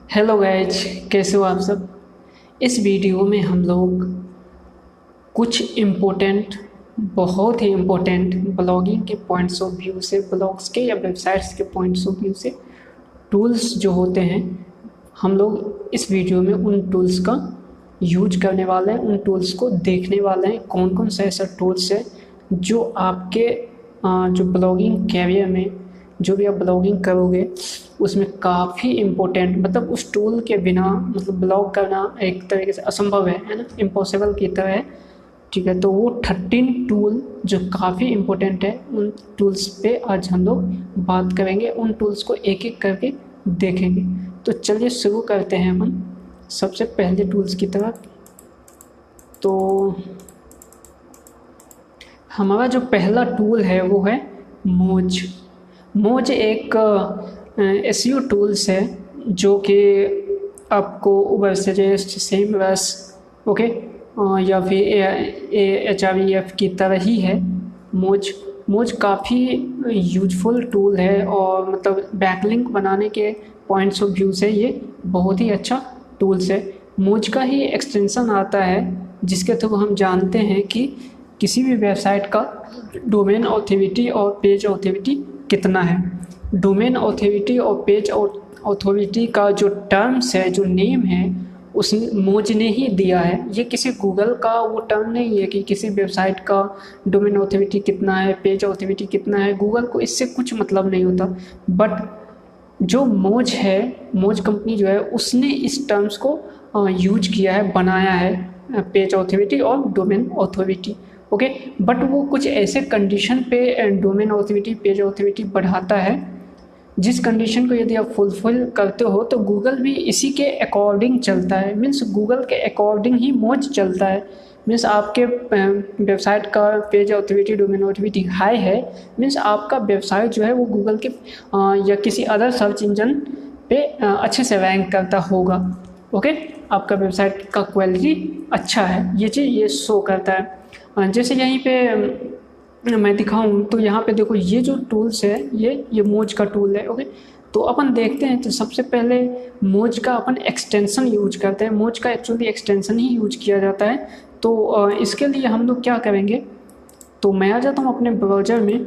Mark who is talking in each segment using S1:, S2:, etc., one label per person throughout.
S1: Hello guys, कैसे हो आप सब। इस वीडियो में हम लोग कुछ इम्पोर्टेंट, बहुत ही इम्पोर्टेंट ब्लॉगिंग के पॉइंट्स ऑफ व्यू से, ब्लॉग्स के या वेबसाइट्स के पॉइंट्स ऑफ व्यू से टूल्स जो होते हैं, हम लोग इस वीडियो में उन टूल्स का यूज करने वाले हैं, उन टूल्स को देखने वाले हैं कौन कौन सा ऐसा टूल्स है जो आपके जो ब्लॉगिंग कैरियर में, जो भी आप ब्लॉगिंग करोगे उसमें काफ़ी इम्पोर्टेंट, मतलब उस टूल के बिना मतलब ब्लॉग करना एक तरीके से असंभव है ना, इम्पॉसिबल की तरह है। ठीक है, तो वो 13 टूल जो काफ़ी इम्पोर्टेंट है, उन टूल्स पे आज हम लोग बात करेंगे, उन टूल्स को एक एक करके देखेंगे। तो चलिए शुरू करते हैं अपन सबसे पहले टूल्स की तरफ। तो हमारा जो पहला टूल है वो है मोज। मोज एक एसईओ टूल्स है जो कि आपको उबरसजेस्ट, सेमरस, ओके, या फिर HREF की तरह ही है। मोज मोज काफ़ी यूजफुल टूल है और मतलब बैकलिंक बनाने के पॉइंट्स ऑफ व्यू से ये बहुत ही अच्छा टूल्स है। मोज का ही एक्सटेंशन आता है जिसके थ्रू हम जानते हैं कि किसी भी वेबसाइट का डोमेन ऑथोरिटी और पेज ऑथोरिटी कितना है। डोमेन ऑथोरिटी और पेज ऑथोरिटी का जो टर्म्स है, जो नेम है, उस मोज ने ही दिया है। ये किसी गूगल का वो टर्म नहीं है कि किसी वेबसाइट का डोमेन ऑथोरिटी कितना है, पेज ऑथोरिटी कितना है। गूगल को इससे कुछ मतलब नहीं होता। बट जो मोज है, मोज कंपनी जो है, उसने इस टर्म्स को यूज किया है, बनाया है, पेज ऑथोरिटी और डोमेन ऑथोरिटी। ओके, बट वो कुछ ऐसे कंडीशन पे डोमेन ऑथोरिटी, पेज ऑथोरिटी बढ़ाता है जिस कंडीशन को यदि आप फुलफिल करते हो तो गूगल भी इसी के अकॉर्डिंग चलता है। मीन्स गूगल के अकॉर्डिंग ही मोज चलता है। मीन्स आपके वेबसाइट का page authority, domain authority high है, मीन्स आपका वेबसाइट जो है वो गूगल के या किसी अदर सर्च इंजन पे अच्छे से रैंक करता होगा। ओके, आपका वेबसाइट का क्वालिटी अच्छा है, ये चीज़ ये शो करता है। जैसे यहीं पे मैं दिखाऊं तो यहाँ पे देखो, ये जो टूल्स है ये मोज का टूल है। ओके, तो अपन देखते हैं। तो सबसे पहले मोज का अपन एक्सटेंशन यूज करते हैं। मोज का एक्चुअली एक्सटेंशन ही यूज किया जाता है। तो इसके लिए हम लोग क्या करेंगे, तो मैं आ जाता हूँ अपने ब्राउज़र में।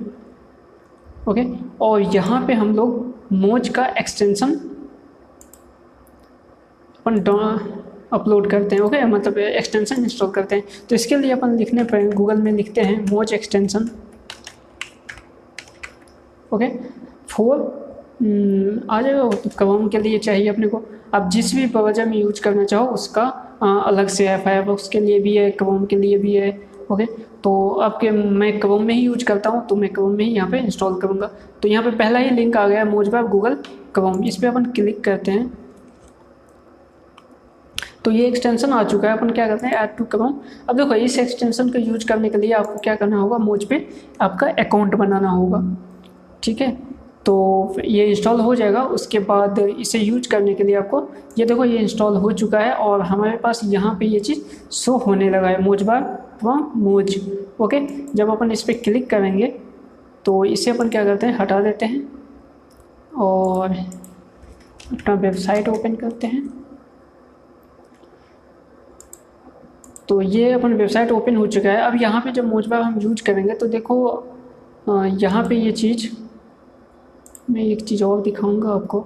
S1: ओके, और यहाँ पे हम लोग मोज का एक्सटेंशन अपन अपलोड करते हैं। ओके, मतलब एक्सटेंशन इंस्टॉल करते हैं। तो इसके लिए अपन लिखने पर गूगल में लिखते हैं मोज एक्सटेंशन। ओके, फोर आ जाएगा। तो क्रोम के लिए चाहिए अपने को, आप जिस भी ब्राउज़र में यूज करना चाहो उसका अलग से है। फायरफॉक्स के लिए भी है, क्रोम के लिए भी है। ओके, तो आपके मैं क्रोम में ही यूज करता हूँ तो मैं क्रोम में ही यहाँ पे इंस्टॉल करूँगा। तो यहाँ पे पहला ही लिंक आ गया, मोजबाब गूगल क्रोम। इस पर अपन क्लिक करते हैं तो ये एक्सटेंशन आ चुका है। अपन क्या करते हैं, ऐड टू क्रोम। अब देखो, इस एक्सटेंशन को यूज करने के लिए आपको क्या करना होगा, मोज पे आपका अकाउंट बनाना होगा। ठीक है, तो ये इंस्टॉल हो जाएगा। उसके बाद इसे यूज करने के लिए आपको, ये देखो ये इंस्टॉल हो चुका है और हमारे पास यहाँ पे ये चीज़ शो होने लगा है, मोजबार फ्रॉम मोज। ओके, जब अपन इस पर क्लिक करेंगे तो इसे अपन क्या करते हैं, हटा देते हैं और अपना वेबसाइट ओपन करते हैं। तो ये अपन वेबसाइट ओपन हो चुका है। अब यहाँ पे जब मोजबार हम यूज करेंगे तो देखो यहाँ पे ये चीज़, मैं एक चीज़ और दिखाऊंगा आपको।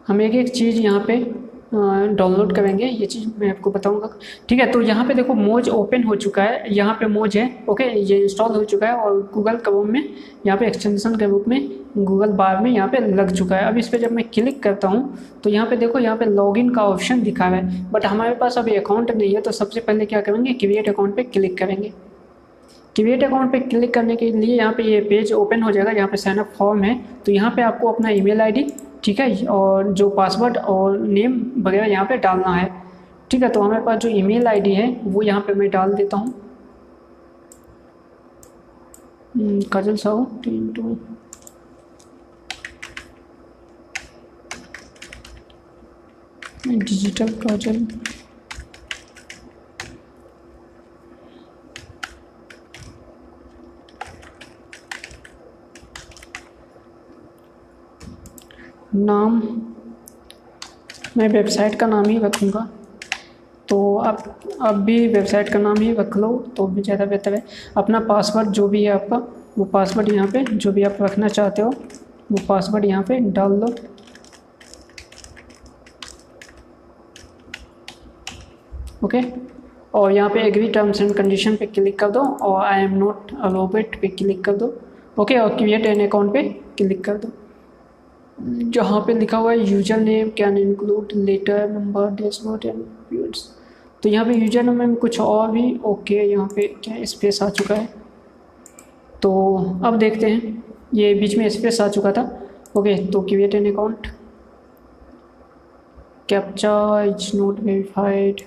S1: हम एक एक चीज़ यहाँ पे डाउनलोड करेंगे, ये चीज़ मैं आपको बताऊंगा। ठीक है, तो यहाँ पे देखो मोज ओपन हो चुका है, यहाँ पे मोज है। ओके, ये इंस्टॉल हो चुका है और गूगल क्रोम में यहाँ पे एक्सटेंशन के रूप में गूगल बार में यहाँ पे लग चुका है। अब इस पर जब मैं क्लिक करता हूँ तो यहाँ पे देखो, यहाँ पे लॉगिन का ऑप्शन दिखा रहा है, बट हमारे पास अभी अकाउंट नहीं है। तो सबसे पहले क्या करेंगे, क्रिएट अकाउंट पर क्लिक करेंगे। क्रिएट अकाउंट पे क्लिक करने के लिए यहाँ पे ये पेज ओपन हो जाएगा। यहाँ पे साइन अप फॉर्म है, तो यहाँ पे आपको अपना ईमेल आईडी, ठीक है, और जो पासवर्ड और नेम वगैरह यहाँ पे डालना है। ठीक है, तो हमारे पास जो ईमेल आईडी है वो यहाँ पे मैं डाल देता हूँ, काजल साहू डिजिटल काजल। नाम मैं वेबसाइट का नाम ही रखूँगा, तो आप भी वेबसाइट का नाम ही रख लो तो भी ज़्यादा बेहतर है। अपना पासवर्ड जो भी है आपका, वो पासवर्ड यहाँ पे जो भी आप रखना चाहते हो वो पासवर्ड यहाँ पे डाल लो। ओके, और यहाँ पे एग्री टर्म्स एंड कंडीशन पे क्लिक कर दो और आई एम नॉट अलाउड पे क्लिक कर दो। ओके, और क्रिएट एन अकाउंट पे क्लिक कर दो। जहाँ पे लिखा हुआ है user name can include letter number dashboard and fields, तो यहाँ पे यूजर नेम में कुछ और भी ओके, यहाँ पे क्या स्पेस आ चुका है, तो अब देखते हैं। ये बीच में स्पेस आ चुका था। ओके, तो create an account, captcha is not verified.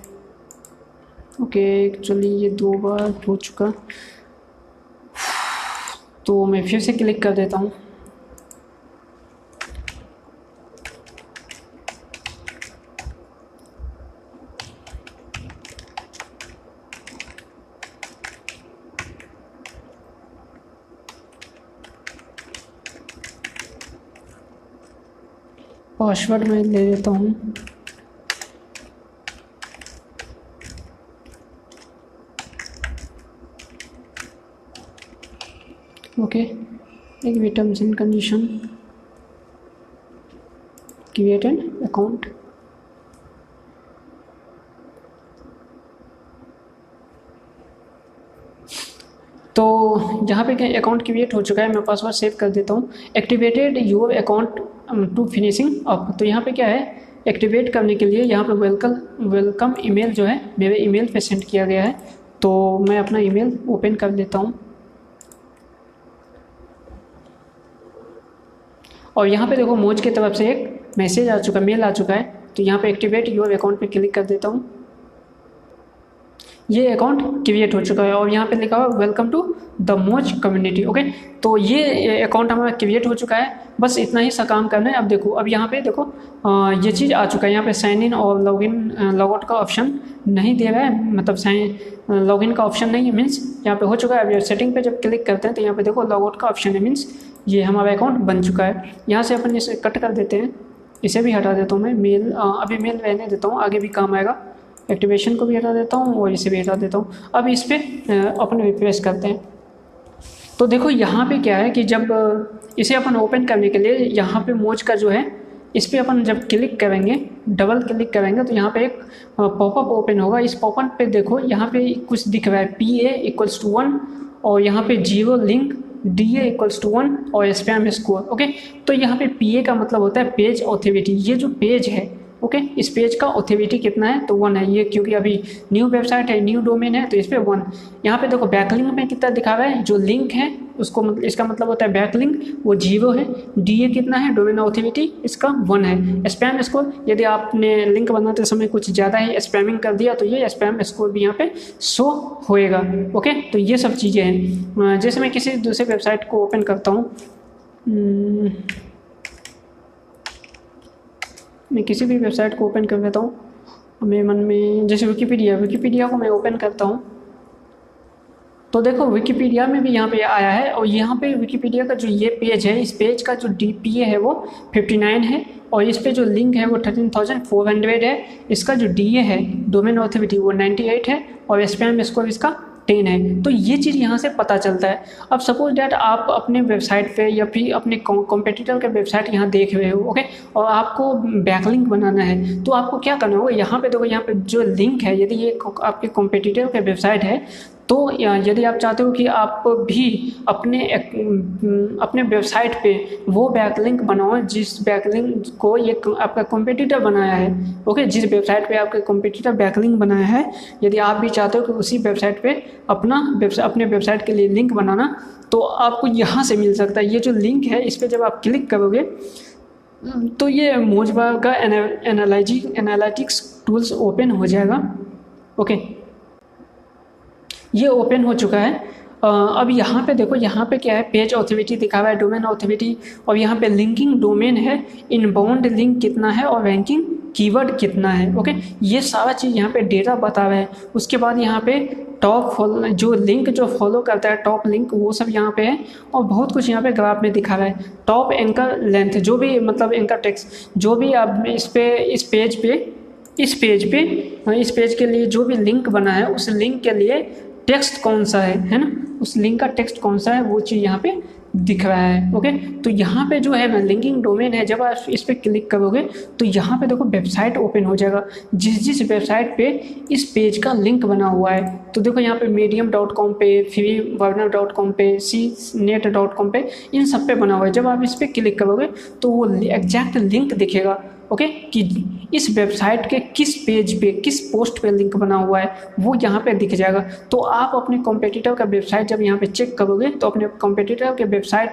S1: Okay, actually ये 2 बार हो चुका, तो मैं फिर से क्लिक कर देता हूँ। पासवर्ड मैं ले लेता हूँ। ओके, एक terms and condition, create an account. तो यहाँ पे क्या अकाउंट क्रिएट हो चुका है, मैं पासवर्ड सेव कर देता हूँ। Activated your account to finishing up, तो यहाँ पे क्या है, एक्टिवेट करने के लिए यहाँ पे वेलकम ईमेल जो है मेरे ईमेल पे सेंड किया गया है, तो मैं अपना ईमेल ओपन कर लेता हूँ। और यहाँ पे देखो मोज की तरफ से एक मैसेज आ चुका, मेल आ चुका है, तो यहाँ पे एक्टिवेट योर अकाउंट पे क्लिक कर देता हूँ। ये अकाउंट क्रिएट हो चुका है और यहाँ पे लिखा हुआ वेलकम टू द मोज कम्युनिटी। ओके, तो ये अकाउंट हमारा क्रिएट हो चुका है, बस इतना ही सा काम करना है। अब देखो, अब यहाँ पे देखो ये चीज़ आ चुका है, यहाँ पे साइन इन और लॉगआउट का ऑप्शन नहीं दे रहा है, मतलब लॉगिन का ऑप्शन नहीं है, मीन्स यहाँ पे हो चुका है। अब सेटिंग पे जब क्लिक करते हैं तो यहाँ पे देखो लॉगआउट का ऑप्शन है, मीन्स ये हमारा अकाउंट बन चुका है। यहाँ से अपन इसे कट कर देते हैं, इसे भी हटा देता हूँ मैं, मेल अभी मेल रहने देता हूँ, आगे भी काम आएगा। एक्टिवेशन को भी हटा देता हूँ और इसे भी हटा देता हूँ। अब इस पर अपन रिफ्रेश करते हैं, तो देखो यहाँ पे क्या है कि जब इसे अपन ओपन करने के लिए यहाँ पे मोज का जो है, इस पर अपन जब क्लिक करेंगे, डबल क्लिक करेंगे, तो यहाँ पे एक पॉपअप ओपन होगा। इस पॉपअप पे देखो यहाँ पे कुछ दिख रहा है, PA = 1 और यहाँ पे 0 लिंक, DA = 1 और स्पैम स्कोर। ओके, तो यहाँ पे PA का मतलब होता है पेज ऑथोरिटी, ये जो पेज है, ओके, इस पेज का ऑथोरिटी कितना है, तो 1 है। ये क्योंकि अभी न्यू वेबसाइट है, न्यू डोमेन है, तो इस पर 1। यहाँ पे देखो बैकलिंक में कितना दिखा रहा है, जो लिंक है उसको मतलब इसका मतलब होता है बैकलिंक, वो 0 है। DA कितना है, डोमेन ऑथोरिटी, इसका 1 है। स्पैम स्कोर, यदि आपने लिंक बनाते समय कुछ ज़्यादा ही स्पैमिंग कर दिया तो ये स्पैम स्कोर भी यहाँ पे शो होएगा। ओके, तो ये सब चीज़ें हैं। जैसे मैं किसी दूसरे वेबसाइट को ओपन करता हूँ, मैं किसी भी वेबसाइट को ओपन कर लेता हूँ मेरे मन में, जैसे विकीपीडिया को मैं ओपन करता हूँ, तो देखो विकीपीडिया में भी यहाँ पे आया है। और यहाँ पे विकीपीडिया का जो ये पेज है, इस पेज का जो DPA है वो 59 है और इस पे जो लिंक है वो 13,400 है। इसका जो DA है, डोमेन ऑथोरिटी, वो 98 है और स्पैम स्कोर इसका 10 है। तो ये चीज़ यहाँ से पता चलता है। अब सपोज डैट आप अपने वेबसाइट पे या फिर अपने कॉम्पिटिटर के वेबसाइट यहाँ देख रहे हो, ओके, और आपको बैकलिंक बनाना है, तो आपको क्या करना होगा, यहाँ पे देखो, यहाँ पे जो लिंक है, यदि ये आपके कॉम्पिटिटर के वेबसाइट है, तो यदि आप चाहते हो कि आप भी अपने वेबसाइट पे वो बैकलिंक बनाओ जिस बैकलिंक को ये आपका कॉम्पिटिटर बनाया है, ओके, जिस वेबसाइट पे आपका कॉम्पिटिटर बैकलिंक बनाया है, यदि आप भी चाहते हो कि उसी वेबसाइट पे अपने वेबसाइट के लिए लिंक बनाना, तो आपको यहाँ से मिल सकता है। ये जो लिंक है, इस पर जब आप क्लिक करोगे तो ये मोजबा का एनालिटिक्स टूल्स ओपन हो जाएगा। ओके, ये ओपन हो चुका है। अब यहाँ पे देखो, यहाँ पे क्या है, पेज ऑथोरिटी दिखा हुआ है, डोमेन ऑथोरिटी, और यहाँ पे लिंकिंग डोमेन है, इनबाउंड लिंक कितना है और रैंकिंग कीवर्ड कितना है। ओके, ये सारा चीज़ यहाँ पे डेटा बता रहा है। उसके बाद यहाँ पे टॉप फॉलो जो लिंक जो फॉलो करता है, टॉप लिंक, वो सब यहाँ पे है और बहुत कुछ यहाँ पे ग्राफ में दिखा रहा है। टॉप एंकर लेंथ, जो भी मतलब एंकर टेक्स्ट, जो भी आप इस पेज के लिए जो भी लिंक बना है, उस लिंक के लिए टेक्स्ट कौन सा है ना, उस लिंक का टेक्स्ट कौन सा है, वो चीज़ यहाँ पे दिख रहा है। ओके, तो यहाँ पे जो है ना लिंकिंग डोमेन है, जब आप इस पर क्लिक करोगे तो यहाँ पे देखो वेबसाइट ओपन हो जाएगा, जिस वेबसाइट पे इस पेज का लिंक बना हुआ है। तो देखो यहाँ पे medium.com पे, freeburner.com पे, cnet.com पे, इन सब पे बना हुआ है। जब आप इस पर क्लिक करोगे तो वो एग्जैक्ट लिंक दिखेगा। ओके, कि इस वेबसाइट के किस पेज पे, किस पोस्ट पे लिंक बना हुआ है, वो यहाँ पे दिख जाएगा। तो आप अपने कॉम्पिटिटर का वेबसाइट जब यहाँ पे चेक करोगे तो अपने कॉम्पिटिटर के वेबसाइट,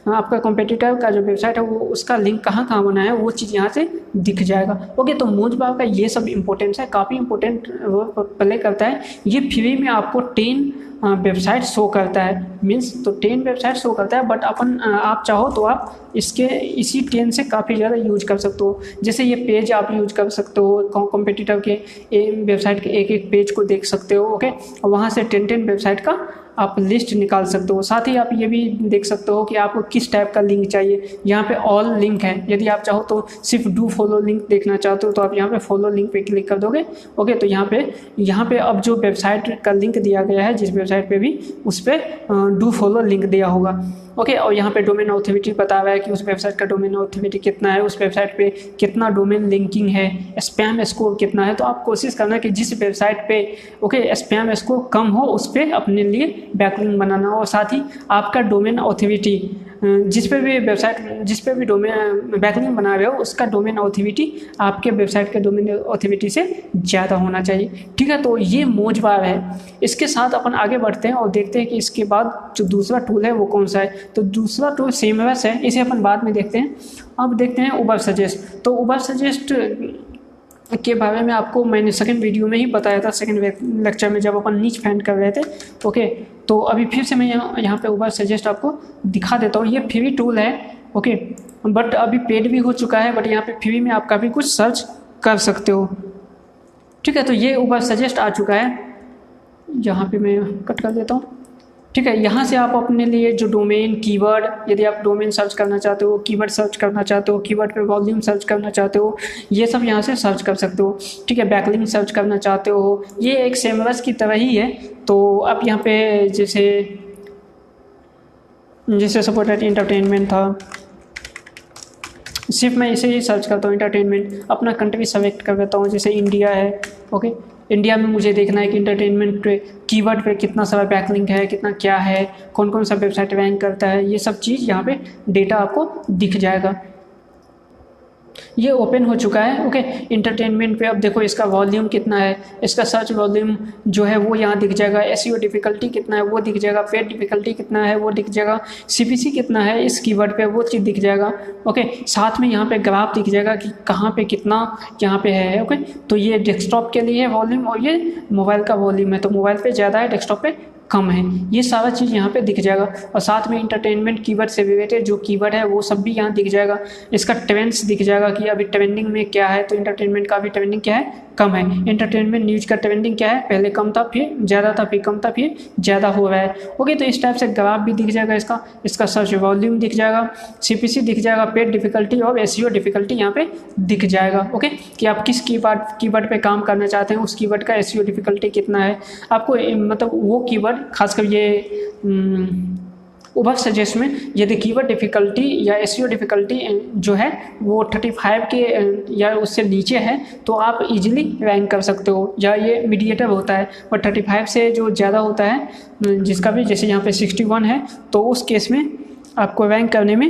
S1: आपका कॉम्पिटिटर का जो वेबसाइट है वो उसका लिंक कहाँ कहाँ बना है, वो चीज़ यहाँ से दिख जाएगा। ओके, तो मोजबाब का ये सब इंपॉर्टेंस है, काफ़ी इंपॉर्टेंट प्ले करता है। ये फ्री में आपको 10 वेबसाइट शो करता है, मीन्स तो 10 वेबसाइट शो करता है, बट आप चाहो तो आप इसी 10 से काफ़ी ज़्यादा यूज कर सकते हो। जैसे ये पेज आप यूज कर सकते हो, कॉम्पिटिटर के वेबसाइट के एक पेज को देख सकते हो। ओके, और वहाँ से 10 वेबसाइट का आप लिस्ट निकाल सकते हो। साथ ही आप ये भी देख सकते हो कि आपको किस टाइप का लिंक चाहिए। यहाँ पे ऑल लिंक है, यदि आप चाहो तो सिर्फ डू फॉलो लिंक देखना चाहते हो तो आप यहाँ पे फॉलो लिंक पे क्लिक कर दोगे। ओके, तो यहाँ पे अब जो वेबसाइट का लिंक दिया गया है, जिस वेबसाइट पे भी, उस पर डू फॉलो लिंक दिया होगा। ओके, और यहाँ पे डोमेन ऑथोरिटी बता रहा है कि उस वेबसाइट का डोमेन ऑथोरिटी कितना है, उस वेबसाइट पे कितना डोमेन लिंकिंग है, स्पैम स्कोर कितना है। तो आप कोशिश करना कि जिस वेबसाइट पे स्पैम स्कोर कम हो, उस पर अपने लिए बैकलिंक बनाना। और साथ ही आपका डोमेन ऑथोरिटी, जिस पे भी डोमेन बैकलिंक बना रहे हो, उसका डोमेन ऑथोरिटी आपके वेबसाइट के डोमेन ऑथोरिटी से ज़्यादा होना चाहिए। ठीक है, तो ये मोजबाब है। इसके साथ अपन आगे बढ़ते हैं और देखते हैं कि इसके बाद जो दूसरा टूल है वो कौन सा है। तो दूसरा टूल सेमरस है, इसे अपन बाद में देखते हैं। अब देखते हैं उबर सजेस्ट। तो उबर सजेस्ट के बारे में आपको मैंने सेकंड वीडियो में ही बताया था, सेकंड लेक्चर में, जब अपन नीच फाइंड कर रहे थे। ओके, तो अभी फिर से मैं यहाँ पे उबर सजेस्ट आपको दिखा देता हूँ। ये फ्री टूल है। ओके, बट अभी पेड भी हो चुका है, बट यहाँ पे फ्री में आप काफ़ी कुछ सर्च कर सकते हो। ठीक है, तो ये उबर सजेस्ट आ चुका है। यहाँ पे मैं कट कर देता हूँ। ठीक है, यहाँ से आप अपने लिए जो डोमेन, कीवर्ड, यदि आप डोमेन सर्च करना चाहते हो, कीवर्ड सर्च करना चाहते हो, कीवर्ड पे वॉल्यूम सर्च करना चाहते हो, ये सब यहाँ से सर्च कर सकते हो। ठीक है, बैकलिंक सर्च करना चाहते हो, ये एक सेमरस की तरह ही है। तो आप यहाँ पे जैसे सपोर्टेड इंटरटेनमेंट था, सिर्फ मैं इसे ही सर्च करता हूँ, इंटरटेनमेंट। अपना कंट्री सेलेक्ट कर देता हूँ, जैसे इंडिया है। ओके, इंडिया में मुझे देखना है कि इंटरटेनमेंट पे कीवर्ड पे कितना सारा बैकलिंक है, कितना क्या है, कौन कौन सा वेबसाइट रैंक करता है, ये सब चीज़ यहाँ पे डेटा आपको दिख जाएगा। ये ओपन हो चुका है। ओके, इंटरटेनमेंट पे अब देखो इसका वॉल्यूम कितना है, इसका सर्च वॉल्यूम जो है वो यहाँ दिख जाएगा, एसईओ डिफ़िकल्टी कितना है वो दिख जाएगा, पेड डिफ़िकल्टी कितना है वो दिख जाएगा, सीपीसी कितना है इस कीवर्ड पे वो चीज़ दिख जाएगा। ओके, साथ में यहाँ पे ग्राफ दिख जाएगा कि कहाँ पे कितना यहाँ पे है। ओके, तो ये डेस्कटॉप के लिए वॉल्यूम और ये मोबाइल का वॉल्यूम है, तो मोबाइल पे ज़्यादा है, डेस्कटॉप पे कम है। ये सारा चीज़ यहाँ पे दिख जाएगा। और साथ में इंटरटेनमेंट कीवर्ड से रिलेटेड जो कीवर्ड है वो सब भी यहाँ दिख जाएगा। इसका ट्रेंड्स दिख जाएगा कि अभी ट्रेंडिंग में क्या है, तो इंटरटेनमेंट का अभी ट्रेंडिंग क्या है, कम है। इंटरटेनमेंट न्यूज़ का ट्रेंडिंग क्या है, पहले कम था, फिर ज़्यादा था, फिर कम था, फिर ज़्यादा हो रहा है। ओके, तो इस टाइप से ग्राफ भी दिख जाएगा इसका सर्च वॉल्यूम दिख जाएगा, सीपीसी दिख जाएगा, पेड डिफ़िकल्टी और एसईओ डिफ़िकल्टी यहाँ पे दिख जाएगा। ओके, कि आप किस कीवर्ड पे काम करना चाहते हैं, उस कीवर्ड का एसईओ डिफ़िकल्टी कितना है आपको, मतलब वो कीवर्ड खासकर ये उबर सजेस्ट में यदि कीवर्ड डिफ़िकल्टी या एसईओ डिफ़िकल्टी जो है वो 35 के या उससे नीचे है तो आप इजीली रैंक कर सकते हो, या ये मीडिएटर होता है। पर 35 से जो ज़्यादा होता है, जिसका भी जैसे यहाँ पे 61 है, तो उस केस में आपको रैंक करने में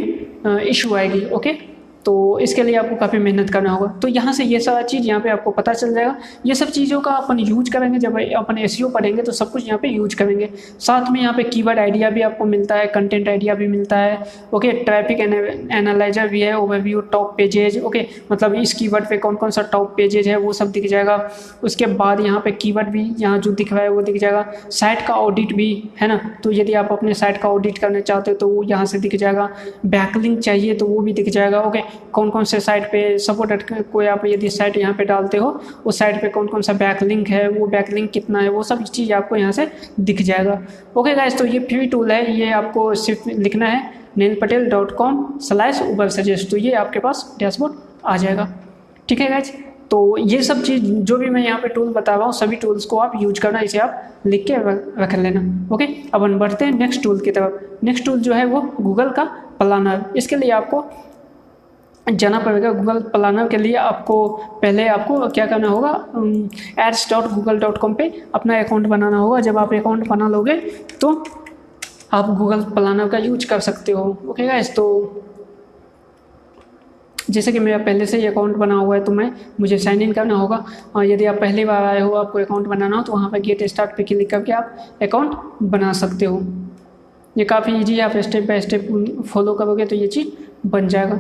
S1: इशू आएगी। ओके, तो इसके लिए आपको काफ़ी मेहनत करना होगा। तो यहाँ से ये सारा चीज़ यहाँ पे आपको पता चल जाएगा। ये सब चीज़ों का अपन यूज करेंगे, जब अपन एसईओ पढ़ेंगे तो सब कुछ यहाँ पे यूज करेंगे। साथ में यहाँ पे कीवर्ड आइडिया भी आपको मिलता है, कंटेंट आइडिया भी मिलता है। ओके, ट्रैफिक एनालाइजर भी है, ओवरव्यू, टॉप पेजेज। ओके, मतलब इस कीवर्ड पे कौन कौन सा टॉप पेजेज है वो सब दिख जाएगा। उसके बाद यहाँ पे कीवर्ड भी यहाँ जो दिख रहा है वो दिख जाएगा। साइट का ऑडिट भी है ना, तो यदि आप अपने साइट का ऑडिट करना चाहते हो तो वो यहाँ से दिख जाएगा। बैकलिंक चाहिए तो वो भी दिख जाएगा। ओके, कौन कौन से साइट पे सपोर्टेड, कोई आप यदि साइट यहाँ पे डालते हो उस साइट पे कौन कौन सा बैकलिंक है, वो बैकलिंक कितना है, वो सब चीज़ आपको यहाँ से दिख जाएगा। ओके गाइस, तो ये फ्री टूल है, ये आपको सिर्फ लिखना है neilpatel.com/ubersuggest, तो ये आपके पास डैशबोर्ड आ जाएगा। ठीक है गाइस, तो ये सब चीज़ जो भी मैं यहाँ पे टूल बता रहा हूँ सभी टूल्स को आप यूज करना, इसे आप लिख के रख लेना। ओके, अब हम बढ़ते हैं नेक्स्ट टूल की तरफ। नेक्स्ट टूल जो है वो गूगल का प्लानर। इसके लिए आपको जाना पड़ेगा। गूगल प्लानर के लिए आपको पहले आपको क्या करना होगा, ads.google.com पे अपना अकाउंट बनाना होगा। जब आप अकाउंट बना लोगे तो आप गूगल प्लानर का यूज कर सकते हो। ओके गाइस, तो जैसे कि मेरा पहले से ही अकाउंट बना हुआ है तो मुझे साइन इन करना होगा। और यदि आप पहली बार आए हो, आपको अकाउंट बनाना हो, तो वहाँ पर गेट स्टार्ट पे क्लिक करके आप अकाउंट बना सकते हो। ये काफ़ी ईजी है, आप स्टेप बाय स्टेप फॉलो करोगे तो ये चीज़ बन जाएगा।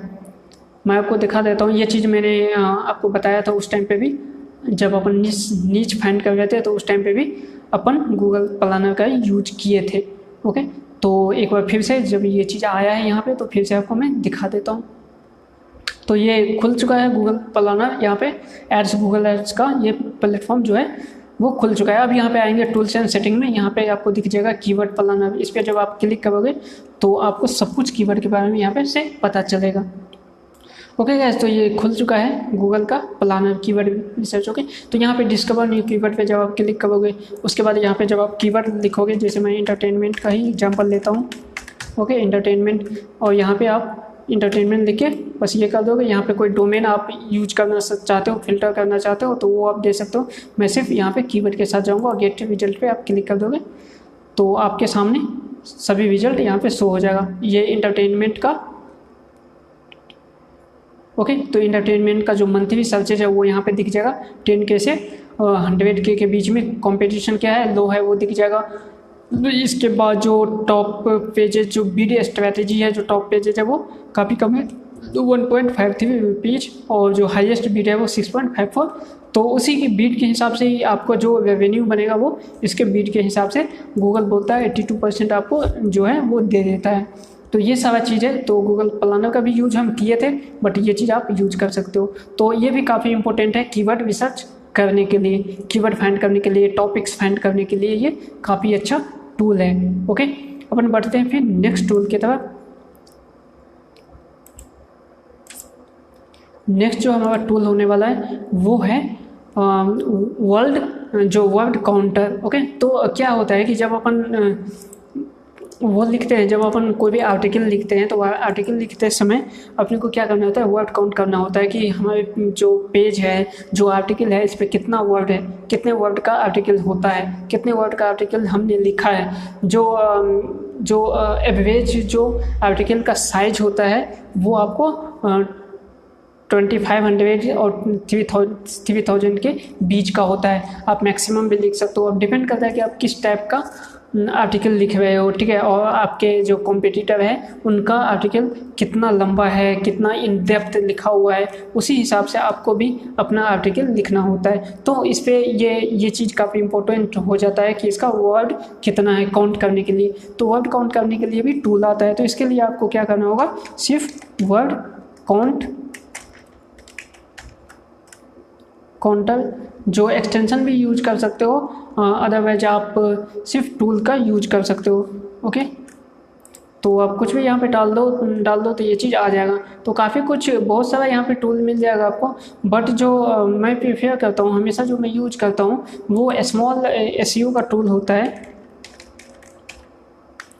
S1: मैं आपको दिखा देता हूँ। ये चीज़ मैंने आपको बताया था उस टाइम पे भी, जब अपन नीच फाइंड कर रहे थे तो उस टाइम पे भी अपन गूगल प्लानर का यूज किए थे। ओके, तो एक बार फिर से जब ये चीज़ आया है यहाँ पे तो फिर से आपको मैं दिखा देता हूँ। तो ये खुल चुका है गूगल प्लानर, यहाँ पे एड्स, गूगल एड्स का ये प्लेटफॉर्म जो है वो खुल चुका है। अब यहाँ पे आएंगे टूल्स एंड सेटिंग में, यहाँ पे आपको दिख जाएगा कीवर्ड प्लानर। इस पर जब आप क्लिक करोगे तो आपको सब कुछ कीवर्ड के बारे में यहाँ पे से पता चलेगा। ओके गाइस, तो ये खुल चुका है गूगल का प्लानर कीवर्ड रिसर्च। ओके, तो यहाँ पे डिस्कवर न्यू कीवर्ड पे जब आप क्लिक करोगे उसके बाद यहाँ पे जब आप कीवर्ड लिखोगे, जैसे मैं इंटरटेनमेंट का ही एग्जांपल लेता हूँ। ओके, इंटरटेनमेंट, और यहाँ पे आप इंटरटेनमेंट लिख के बस ये कर दोगे। यहाँ पे कोई डोमेन आप यूज करना चाहते हो, फिल्टर करना चाहते हो तो वो आप दे सकते हो। मैं सिर्फ यहाँ पे कीवर्ड के साथ जाऊँगा और गेट रिजल्ट पे आप क्लिक कर दोगे तो आपके सामने सभी रिजल्ट यहाँ पे शो हो जाएगा। ये इंटरटेनमेंट का, ओके, तो इंटरटेनमेंट का जो मंथली सर्चेज है वो यहाँ पे दिख जाएगा। 10K से 100K के बीच में कंपटीशन क्या है, लो है, वो दिख जाएगा। इसके बाद जो टॉप पेजेज, जो बीड स्ट्रैटेजी है, जो टॉप पेजेज है वो काफ़ी कम है, 1.53 रुपीज़, और जो हाईएस्ट बीड है वो 6.54। तो उसी की बीड के हिसाब से ही आपको जो रेवेन्यू बनेगा वो इसके बीड के हिसाब से गूगल बोलता है 82% आपको जो है वो दे देता है। तो ये सारा चीज़ें, तो गूगल प्लानर का भी यूज हम किए थे, बट ये चीज़ आप यूज कर सकते हो। तो ये भी काफ़ी इंपॉर्टेंट है कीवर्ड रिसर्च करने के लिए, कीवर्ड फाइंड करने के लिए, टॉपिक्स फाइंड करने के लिए ये काफ़ी अच्छा टूल है। ओके, अपन बढ़ते हैं फिर नेक्स्ट टूल की तरफ। नेक्स्ट जो हमारा टूल होने वाला है वो है वर्ड काउंटर। ओके, तो क्या होता है कि जब अपन वो लिखते हैं, जब अपन कोई भी आर्टिकल लिखते हैं तो आर्टिकल लिखते समय अपने को क्या करना होता है, वर्ड काउंट करना होता है कि हमारे जो पेज है, जो आर्टिकल है, इस पर कितना वर्ड है, कितने वर्ड का आर्टिकल होता है, कितने वर्ड का आर्टिकल हमने लिखा है। जो एवरेज जो आर्टिकल का साइज होता है वो आपको 2500 और 3000 के बीच का होता है। आप मैक्सिमम भी लिख सकते हो, अब डिपेंड करता है कि आप किस टाइप का आर्टिकल लिख रहे हो। ठीक है, और आपके जो कॉम्पिटिटर है उनका आर्टिकल कितना लंबा है, कितना इन डेप्थ लिखा हुआ है, उसी हिसाब से आपको भी अपना आर्टिकल लिखना होता है। तो इस पर ये चीज़ काफ़ी इंपॉर्टेंट हो जाता है कि इसका वर्ड कितना है काउंट करने के लिए। तो वर्ड काउंट करने के लिए भी टूल आता है। तो इसके लिए आपको क्या करना होगा, सिर्फ वर्ड काउंटर जो एक्सटेंशन भी यूज कर सकते हो, अदरवाइज आप सिर्फ टूल का यूज कर सकते हो। ओके, तो आप कुछ भी यहाँ पे डाल दो तो ये चीज़ आ जाएगा। तो काफ़ी कुछ, बहुत सारा यहाँ पे टूल मिल जाएगा आपको, बट जो मैं प्रेफर करता हूँ हमेशा, जो मैं यूज करता हूँ वो स्मॉल एसईओ का टूल होता है,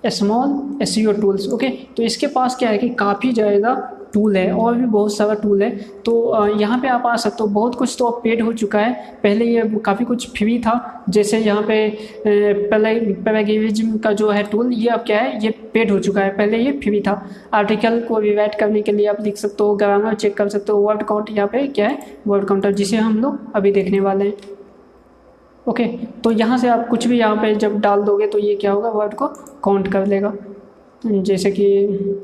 S1: स्मॉल एसईओ टूल्स। ओके, तो इसके पास क्या है कि काफ़ी ज़्यादा टूल है और भी बहुत सारा टूल है। तो यहाँ पे आप आ सकते हो। बहुत कुछ तो अब पेड हो चुका है, पहले ये काफ़ी कुछ फ्री था। जैसे यहाँ पे पैराग्राफिज्म का जो है टूल, ये अब क्या है, ये पेड हो चुका है, पहले ये फ्री था। आर्टिकल को रिवाइट करने के लिए आप लिख सकते हो, ग्रामर चेक कर सकते हो, वर्ड काउंट, यहाँ पे क्या है वर्ड काउंटर, जिसे हम लोग अभी देखने वाले हैं। ओके, तो यहाँ से आप कुछ भी यहाँ पे जब डाल दोगे तो ये क्या होगा, वर्ड को काउंट कर लेगा। जैसे कि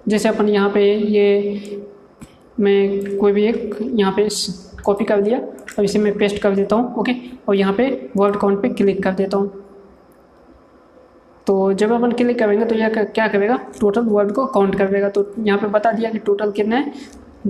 S1: जैसे अपन यहाँ पे ये मैं कोई भी एक यहाँ पे कॉपी कर दिया, और इसे मैं पेस्ट कर देता हूँ। ओके, और यहाँ पे वर्ड काउंट पे क्लिक कर देता हूँ। तो जब अपन क्लिक करेंगे तो यह क्या करेगा, टोटल वर्ड को काउंट कर देगा। तो यहाँ पे बता दिया कि टोटल कितना है,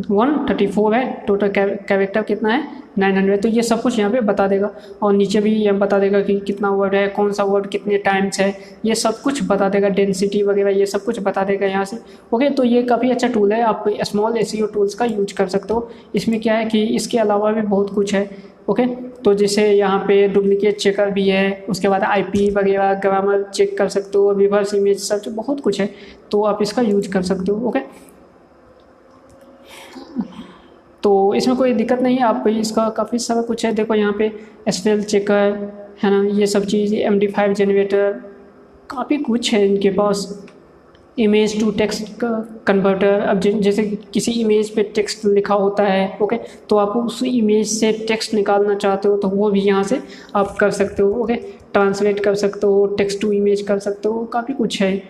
S1: 134 है, टोटल कैरेक्टर कितना है 900। तो ये सब कुछ यहाँ पे बता देगा, और नीचे भी ये बता देगा कि कितना वर्ड है, कौन सा वर्ड कितने टाइम्स है, ये सब कुछ बता देगा, डेंसिटी वगैरह ये सब कुछ बता देगा यहाँ से। ओके, तो ये काफ़ी अच्छा टूल है, आप स्मॉल एसईओ टूल्स का यूज कर सकते हो। इसमें क्या है कि इसके अलावा भी बहुत कुछ है। ओके, तो जैसे यहाँ पे डुप्लीकेट चेकर भी है, उसके बाद आईपी वगैरह, ग्रामर चेक कर सकते हो, रिवर्स इमेज सर्च, बहुत कुछ है, तो आप इसका यूज कर सकते हो। ओके, तो इसमें कोई दिक्कत नहीं है, आप इसका काफ़ी सारा कुछ है। देखो यहाँ पे एसक्यूएल चेकर है ना, ये सब चीज़, MD5 जनरेटर, काफ़ी कुछ है इनके पास। इमेज टू टेक्स्ट का कन्वर्टर, अब जैसे किसी इमेज पे टेक्स्ट लिखा होता है, ओके, तो आप उस इमेज से टेक्स्ट निकालना चाहते हो तो वो भी यहाँ से आप कर सकते हो। ओके, ट्रांसलेट कर सकते हो, टेक्स्ट टू इमेज कर सकते हो, काफ़ी कुछ है।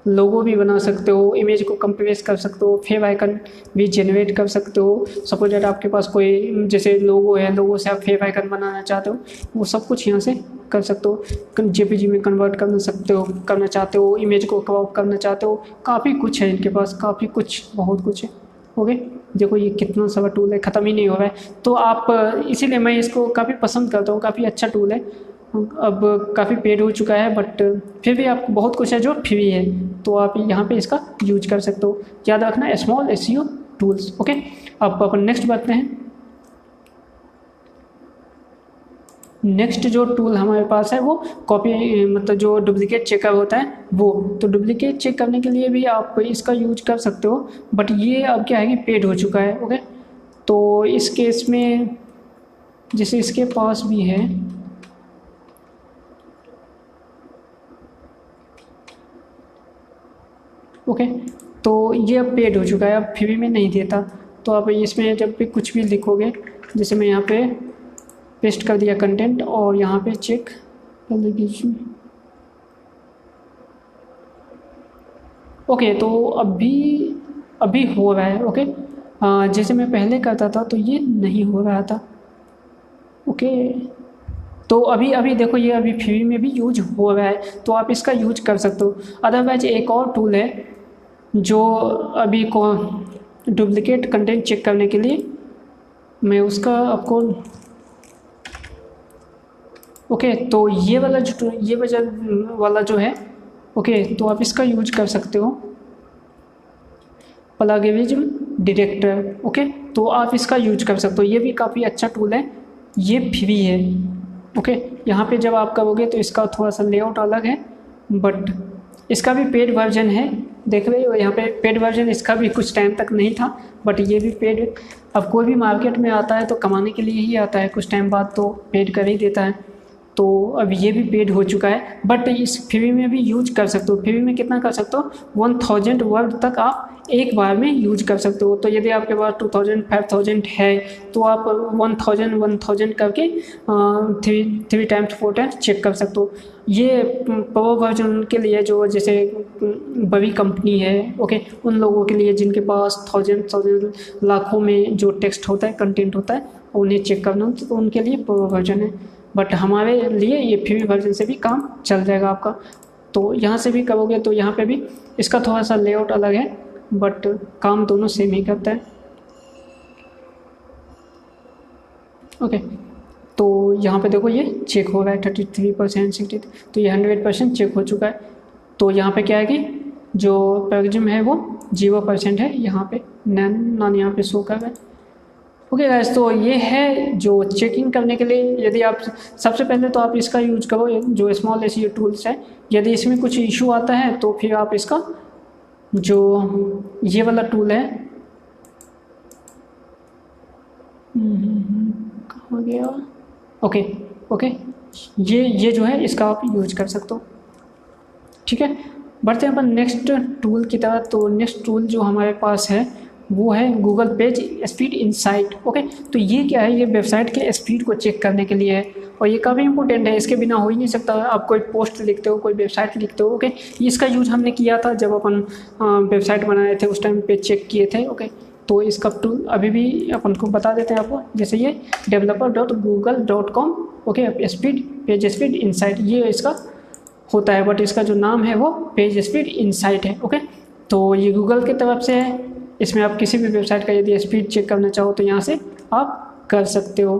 S1: लोगो भी बना सकते हो, इमेज को कंप्रेस कर सकते हो, फेव आइकन भी जनरेट कर सकते हो। सपोज दैट आपके पास कोई जैसे लोगो है, लोगो से आप फेव आइकन बनाना चाहते हो, वो सब कुछ यहाँ से कर सकते हो। जेपीजी में कन्वर्ट करना चाहते हो, इमेज को क्रॉप करना चाहते हो, काफ़ी कुछ है इनके पास, काफ़ी कुछ, बहुत कुछ है। ओके, देखो ये कितना सारा टूल है, ख़त्म ही नहीं हो रहा है। तो आप इसीलिए मैं इसको काफ़ी पसंद करता हूँ, काफ़ी अच्छा टूल है। अब काफ़ी पेड हो चुका है, बट फिर भी आपको बहुत कुछ है जो फ्री है, तो आप यहाँ पे इसका यूज कर सकते हो। याद रखना, स्मॉल एसईओ टूल्स। ओके, अब अपन नेक्स्ट बढ़ते हैं। नेक्स्ट जो टूल हमारे पास है वो कॉपी, मतलब जो डुप्लीकेट चेकर होता है वो। तो डुप्लीकेट चेक करने के लिए भी आप इसका यूज कर सकते हो, बट ये अब क्या है कि पेड हो चुका है। ओके, तो इस केस में जैसे इसके पास भी है, ओके, तो ये अब पेड हो चुका है, अब फ्री में नहीं देता। तो आप इसमें जब भी कुछ भी लिखोगे, जैसे मैं यहाँ पे पेस्ट कर दिया कंटेंट, और यहाँ पे चेक कर लीजिए। ओके, तो अभी हो रहा है। ओके, जैसे मैं पहले करता था तो ये नहीं हो रहा था। ओके, तो अभी देखो ये अभी फ्री में भी यूज हो रहा है, तो आप इसका यूज कर सकते हो। अदरवाइज एक और टूल है जो अभी को डुप्लीकेट कंटेंट चेक करने के लिए, मैं उसका आपको, ओके, तो ये वाला जो है, ओके, तो आप इसका यूज कर सकते हो, प्लगरिज्म डिटेक्टर। ओके, तो आप इसका यूज कर सकते हो, ये भी काफ़ी अच्छा टूल है, ये फ्री है। ओके, यहाँ पे जब आप करोगे तो इसका थोड़ा सा लेआउट अलग है, बट इसका भी पेड वर्जन है, देख रहे हो यहाँ पे पेड वर्जन, इसका भी कुछ टाइम तक नहीं था, बट ये भी पेड। अब कोई भी मार्केट में आता है तो कमाने के लिए ही आता है, कुछ टाइम बाद तो पेड कर ही देता है। तो अब ये भी पेड हो चुका है, बट इस फ्री में भी यूज कर सकते हो। फ्री में कितना कर सकते हो, 1000 वर्ड तक आप एक बार में यूज कर सकते हो। तो यदि आपके पास 2000 5000 है तो आप 1000 करके 3 टाइम्स 4 टाइम्स चेक कर सकते हो। ये प्रो वर्जन के लिए, जो जैसे बड़ी कंपनी है, ओके, उन लोगों के लिए जिनके पास 1000 लाखों में जो टेक्स्ट होता है, कंटेंट होता है, उन्हें चेक करना, तो उनके लिए प्रो वर्जन है। बट हमारे लिए ये फ्री वर्जन से भी काम चल जाएगा आपका। तो यहाँ से भी करोगे तो यहाँ पे भी इसका थोड़ा सा लेआउट अलग है, बट काम दोनों सेम ही करता है। ओके, तो यहाँ पे देखो ये चेक हो रहा है 33%, 60, तो ये 100% चेक हो चुका है। तो यहाँ पे क्या है कि जो प्लगरिज्म है वो 0% है, यहाँ पे नॉन यहाँ पे शो कर रहा है। ओके गाइस, तो ये है जो चेकिंग करने के लिए। यदि आप सबसे पहले तो आप इसका यूज करो, जो स्मॉल एसईओ टूल्स है। यदि इसमें कुछ इशू आता है तो फिर आप इसका जो ये वाला टूल है, कहाँ गया, ओके, ये जो है इसका आप यूज कर सकते हो। ठीक है, बढ़ते हैं अपन नेक्स्ट टूल की तरफ। तो नेक्स्ट टूल जो हमारे पास है वो है Google page speed insight. Okay, तो ये क्या है, ये वेबसाइट के स्पीड को चेक करने के लिए है, और ये काफ़ी इंपॉर्टेंट है, इसके बिना हो ही नहीं सकता। आप कोई पोस्ट लिखते हो, कोई वेबसाइट लिखते हो, ओके, इसका यूज हमने किया था जब अपन वेबसाइट बनाए थे, उस टाइम पे चेक किए थे। ओके, तो इसका टूल अभी भी अपन को बता देते हैं आपको, जैसे ये developer.google.com, okay, speed page speed insight, ये इसका होता है, बट इसका जो नाम है वो पेज स्पीड इनसाइट है। ओके, तो ये गूगल की तरफ से है। इसमें आप किसी भी वेबसाइट का यदि स्पीड चेक करना चाहो तो यहाँ से आप कर सकते हो।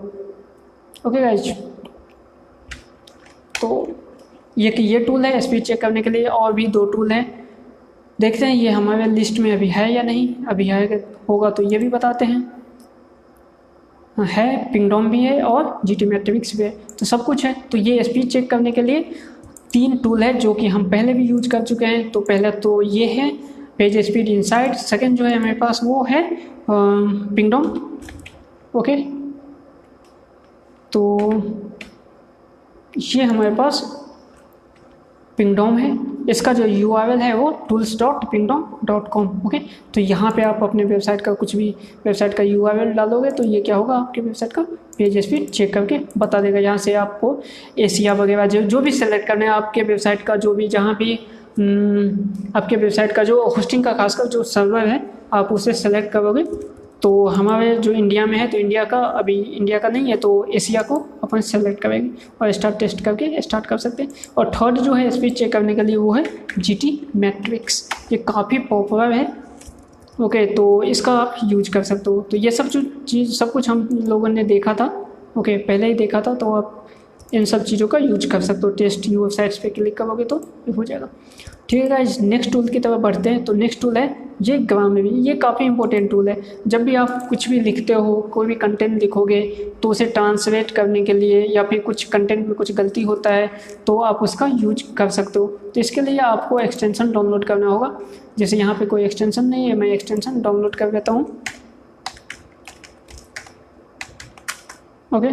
S1: ओके गाइज, तो ये टूल है स्पीड चेक करने के लिए। और भी 2 टूल हैं, देखते हैं ये हमारे लिस्ट में अभी है या नहीं। अभी है होगा तो ये भी बताते हैं। है, पिंगडोम भी है और GT मैट्रिक्स भी है, तो सब कुछ है। तो ये स्पीड चेक करने के लिए 3 टूल है जो कि हम पहले भी यूज कर चुके हैं। तो पहला तो ये है पेज स्पीड इनसाइट, सेकंड जो है हमारे पास वो है पिंगडोम। ओके, तो ये हमारे पास पिंगडोम है। इसका जो URL है वो tools.pingdom.com। ओके, तो यहाँ पे आप अपने वेबसाइट का कुछ भी वेबसाइट का URL डालोगे तो ये क्या होगा, आपके वेबसाइट का पेज स्पीड चेक करके बता देगा। यहाँ से आपको एशिया वगैरह जो भी सेलेक्ट करना है आपके वेबसाइट का, जो भी जहाँ भी आपके वेबसाइट का जो होस्टिंग का खासकर जो सर्वर है आप उसे सेलेक्ट करोगे। तो हमारे जो इंडिया में है तो इंडिया का, अभी इंडिया का नहीं है तो एशिया को अपन सेलेक्ट करेंगे और स्टार्ट टेस्ट करके स्टार्ट कर सकते हैं। और थर्ड जो है स्पीड चेक करने के लिए वो है GT मैट्रिक्स, ये काफ़ी पॉपुलर है। ओके, तो इसका आप यूज कर सकते हो। तो ये सब जो चीज़ सब कुछ हम लोगों ने देखा था, ओके पहले ही देखा था, तो आप इन सब चीज़ों का यूज कर सकते हो। टेस्ट यू वेबसाइट्स पे क्लिक करोगे तो ये हो जाएगा। ठीक है गाइस, नेक्स्ट टूल की तरफ बढ़ते हैं। तो नेक्स्ट टूल है ये ग्रामरी। ये काफ़ी इंपॉर्टेंट टूल है। जब भी आप कुछ भी लिखते हो, कोई भी कंटेंट लिखोगे तो उसे ट्रांसलेट करने के लिए या फिर कुछ कंटेंट में कुछ गलती होता है तो आप उसका यूज कर सकते हो। तो इसके लिए आपको एक्सटेंशन डाउनलोड करना होगा। जैसे यहाँ पे कोई एक्सटेंशन नहीं है, मैं एक्सटेंशन डाउनलोड कर लेता हूँ। Okay,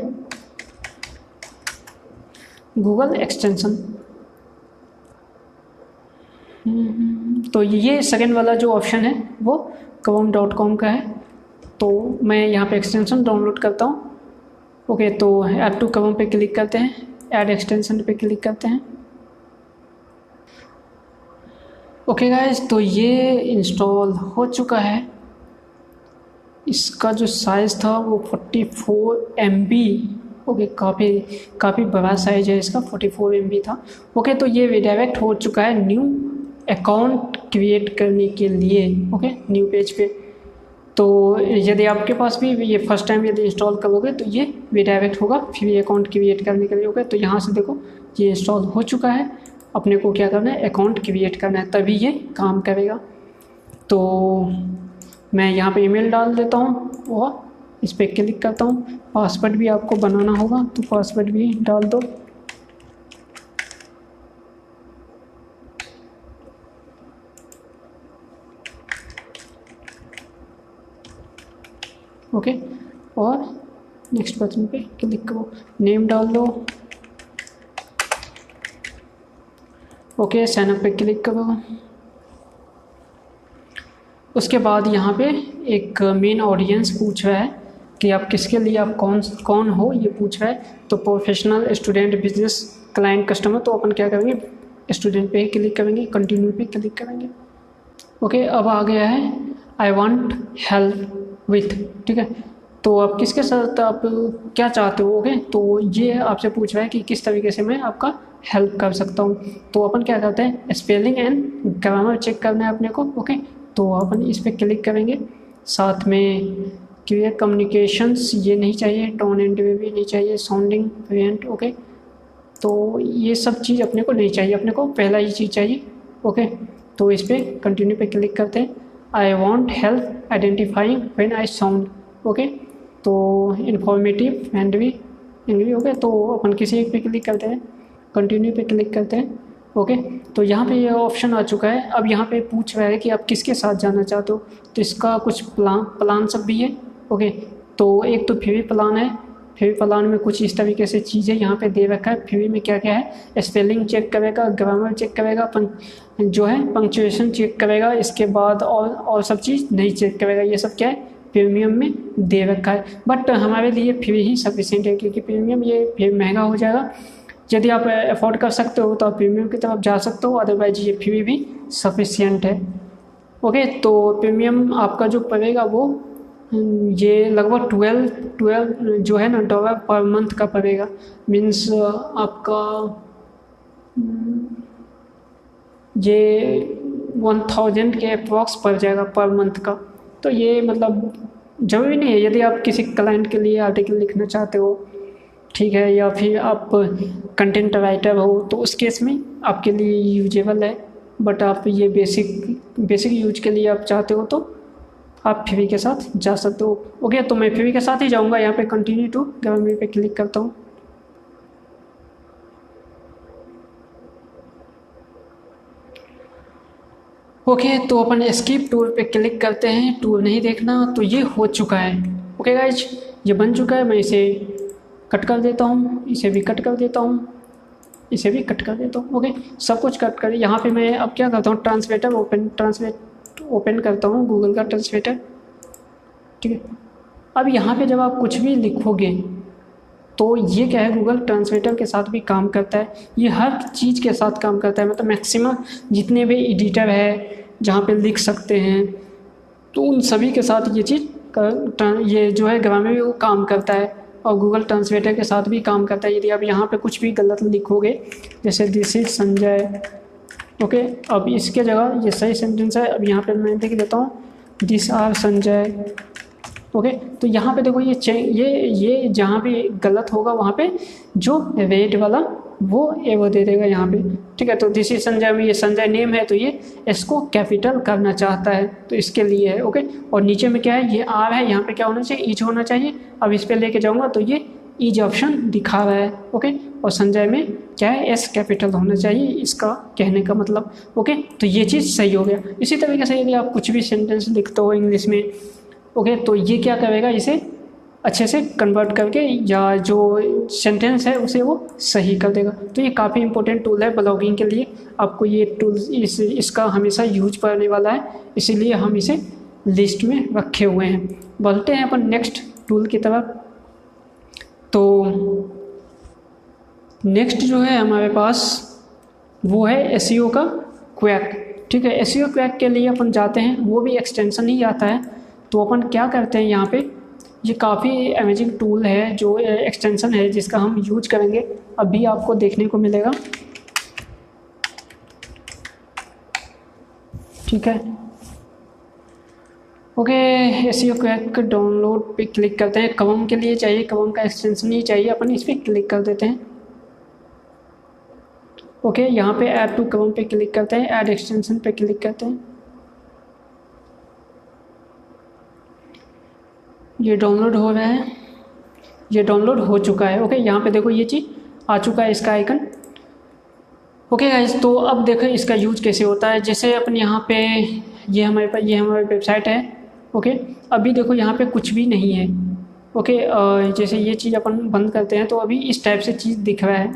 S1: Google extension. तो ये सेकंड वाला जो ऑप्शन है वो chrome.com का है। तो मैं यहाँ पे एक्सटेंशन डाउनलोड करता हूँ। ओके, तो ऐड टू Chrome पे क्लिक करते हैं, ऐड एक्सटेंशन पे क्लिक करते हैं। ओके गाइस, तो ये इंस्टॉल हो चुका है। इसका जो साइज़ था वो 44 MB। ओके, काफ़ी बड़ा साइज है इसका, 44 MB था। ओके, तो ये रिडायरेक्ट हो चुका है न्यू अकाउंट क्रिएट करने के लिए। ओके, न्यू पेज पे। तो यदि आपके पास भी ये फर्स्ट टाइम यदि इंस्टॉल करोगे तो ये रिडायरेक्ट होगा फ्री अकाउंट क्रिएट करने के लिए। ओके, तो यहाँ से देखो ये इंस्टॉल हो चुका है। अपने को क्या करना है, अकाउंट क्रिएट करना है, तभी ये काम करेगा। तो मैं यहाँ पे ईमेल डाल देता हूँ और इस पर क्लिक करता हूँ। पासवर्ड भी आपको बनाना होगा तो पासवर्ड भी डाल दो। ओके, और नेक्स्ट बटन पे क्लिक करो, नेम डाल दो। ओके, साइन अप पे क्लिक करो। उसके बाद यहाँ पे एक मेन ऑडियंस पूछ रहा है कि आप किसके लिए, आप कौन हो, ये पूछ रहा है। तो professional, student, business, client, customer. तो अपन क्या करेंगे, स्टूडेंट पे ही क्लिक करेंगे, कंटिन्यू पे क्लिक करेंगे। ओके, अब आ गया है आई वांट हेल्प विथ। ठीक है, तो आप किसके साथ आप क्या चाहते हो। ओके, तो ये आपसे पूछ रहा है कि किस तरीके से मैं आपका हेल्प कर सकता हूँ। तो अपन क्या करते हैं, स्पेलिंग एंड ग्रामर चेक करना है अपने को। ओके, तो अपन इस पर क्लिक करेंगे। साथ में क्लियर कम्युनिकेशंस ये नहीं चाहिए, टोन एंड डिलीवरी नहीं चाहिए, साउंडिंग फ्लुएंट। ओके, तो ये सब चीज़ अपने को नहीं चाहिए, अपने को पहला ही चीज़ चाहिए। ओके, तो इस पर कंटिन्यू पे क्लिक करते हैं। I want help identifying when I sound. Okay, तो इन्फॉर्मेटिव एंड भी एंग्री। ओके, तो अपन किसी एक पे क्लिक करते हैं, कंटिन्यू पे क्लिक करते हैं। ओके, तो यहाँ पे ये ऑप्शन आ चुका है। अब यहाँ पे पूछ रहा है कि आप किसके साथ जाना चाहते हो। तो इसका कुछ प्लान सब भी है। ओके, तो एक तो फ्री प्लान है। फ्री प्लान में कुछ इस तरीके से चीज़ें यहाँ पे दे रखा है। फ्री में क्या क्या है, स्पेलिंग चेक करेगा, ग्रामर चेक करेगा, जो है पंक्चुएशन चेक करेगा। इसके बाद और सब चीज़ नहीं चेक करेगा। ये सब क्या है, प्रीमियम में दे रखा है। बट हमारे लिए फ्री ही सफिशिएंट है, क्योंकि प्रीमियम ये फिर महंगा हो जाएगा। यदि आप अफोर्ड कर सकते हो तो आप प्रीमियम की तरफ जा सकते हो, अदरवाइज ये फ्री भी सफिशिएंट है। ओके, तो प्रीमियम आपका जो पड़ेगा वो ये लगभग 12 जो है ना $12 पर मंथ का पड़ेगा। मीन्स आपका ये 1000 के अप्रॉक्स पड़ जाएगा पर मंथ का। तो ये मतलब ज़रूरी नहीं है, यदि आप किसी क्लाइंट के लिए आर्टिकल लिखना चाहते हो, ठीक है, या फिर आप कंटेंट राइटर हो, तो उस केस में आपके लिए यूजेबल है। बट आप ये बेसिक यूज के लिए आप चाहते हो तो आप फ्री के साथ जा सकते हो। ओके, तो मैं फ्री के साथ ही जाऊँगा। यहाँ पे कंटिन्यू टू गवर्नमेंट पे क्लिक करता हूँ। ओके, तो अपन स्किप टूल पे क्लिक करते हैं। टूल नहीं देखना, तो ये हो चुका है। ओके गाइज, ये बन चुका है। मैं इसे कट कर देता हूँ, इसे भी कट कर देता हूँ, इसे भी कट कर देता हूँ। ओके, सब कुछ कट कर। यहाँ पे मैं अब क्या करता हूँ, ट्रांसलेटर ओपन करता हूँ, गूगल का ट्रांसलेटर। ठीक है, अब यहाँ पे जब आप कुछ भी लिखोगे तो ये क्या है, गूगल ट्रांसलेटर के साथ भी काम करता है। ये हर चीज़ के साथ काम करता है, मतलब मैक्सिमम जितने भी एडिटर है जहाँ पे लिख सकते हैं, तो उन सभी के साथ ये चीज़ ये जो है ग्रामर में वो काम करता है। और गूगल ट्रांसलेटर के साथ भी काम करता है। यदि आप यहाँ पे कुछ भी गलत लिखोगे, जैसे दिस इज संजय, ओके, अब इसके जगह ये सही सेंटेंस है। अब यहाँ पे मैं लिख देता हूँ दिस आर संजय। ओके, तो यहाँ पे देखो ये जहाँ भी गलत होगा वहाँ पे जो रेड वाला वो दे देगा यहाँ पे। ठीक है, तो दिस इज संजय में ये संजय नेम है, तो ये इसको कैपिटल करना चाहता है, तो इसके लिए है। ओके, और नीचे में क्या है, ये आर है, यहाँ पे क्या होना चाहिए, ईच होना चाहिए। अब इस पर लेके जाऊँगा तो ये ईज ऑप्शन दिखा रहा है। ओके, और संजय में क्या है, एस कैपिटल होना चाहिए, इसका कहने का मतलब। ओके, तो ये चीज़ सही हो गया। इसी तरीके से यदि आप कुछ भी सेंटेंस लिखते हो इंग्लिश में, ओके, तो ये क्या करेगा, इसे अच्छे से कन्वर्ट करके या जो सेंटेंस है उसे वो सही कर देगा। तो ये काफ़ी इंपॉर्टेंट टूल है ब्लॉगिंग के लिए। आपको ये टूल इसका हमेशा यूज पड़ने वाला है, इसीलिए हम इसे लिस्ट में रखे हुए हैं। बढ़ते हैं अपन नेक्स्ट टूल की तरफ। तो नेक्स्ट जो है हमारे पास वो है एसईओ का क्वैक। ठीक है, एसईओ क्वैक के लिए अपन जाते हैं, वो भी एक्सटेंशन ही आता है। तो अपन क्या करते हैं, यहाँ पे ये काफ़ी अमेजिंग टूल है, जो एक्सटेंशन है जिसका हम यूज करेंगे, अभी आपको देखने को मिलेगा। ठीक है, ओके, एसईओ क्वैक डाउनलोड पे क्लिक करते हैं। कवम के लिए चाहिए, कवम का एक्सटेंशन ही चाहिए, अपन इस पर क्लिक कर देते हैं। ओके, यहाँ पे ऐड टू कवम पे क्लिक करते हैं, ऐड एक्सटेंशन पे क्लिक करते हैं। ये डाउनलोड हो रहा है, ये डाउनलोड हो चुका है। ओके, यहाँ पे देखो ये चीज़ आ चुका है, इसका आइकन। ओके गाइस, तो अब देखो इसका यूज कैसे होता है। जैसे अपन यहाँ पे ये हमारी वेबसाइट है। ओके, अभी देखो यहाँ पे कुछ भी नहीं है। ओके, जैसे ये चीज़ अपन बंद करते हैं तो अभी इस टाइप से चीज़ दिख रहा है।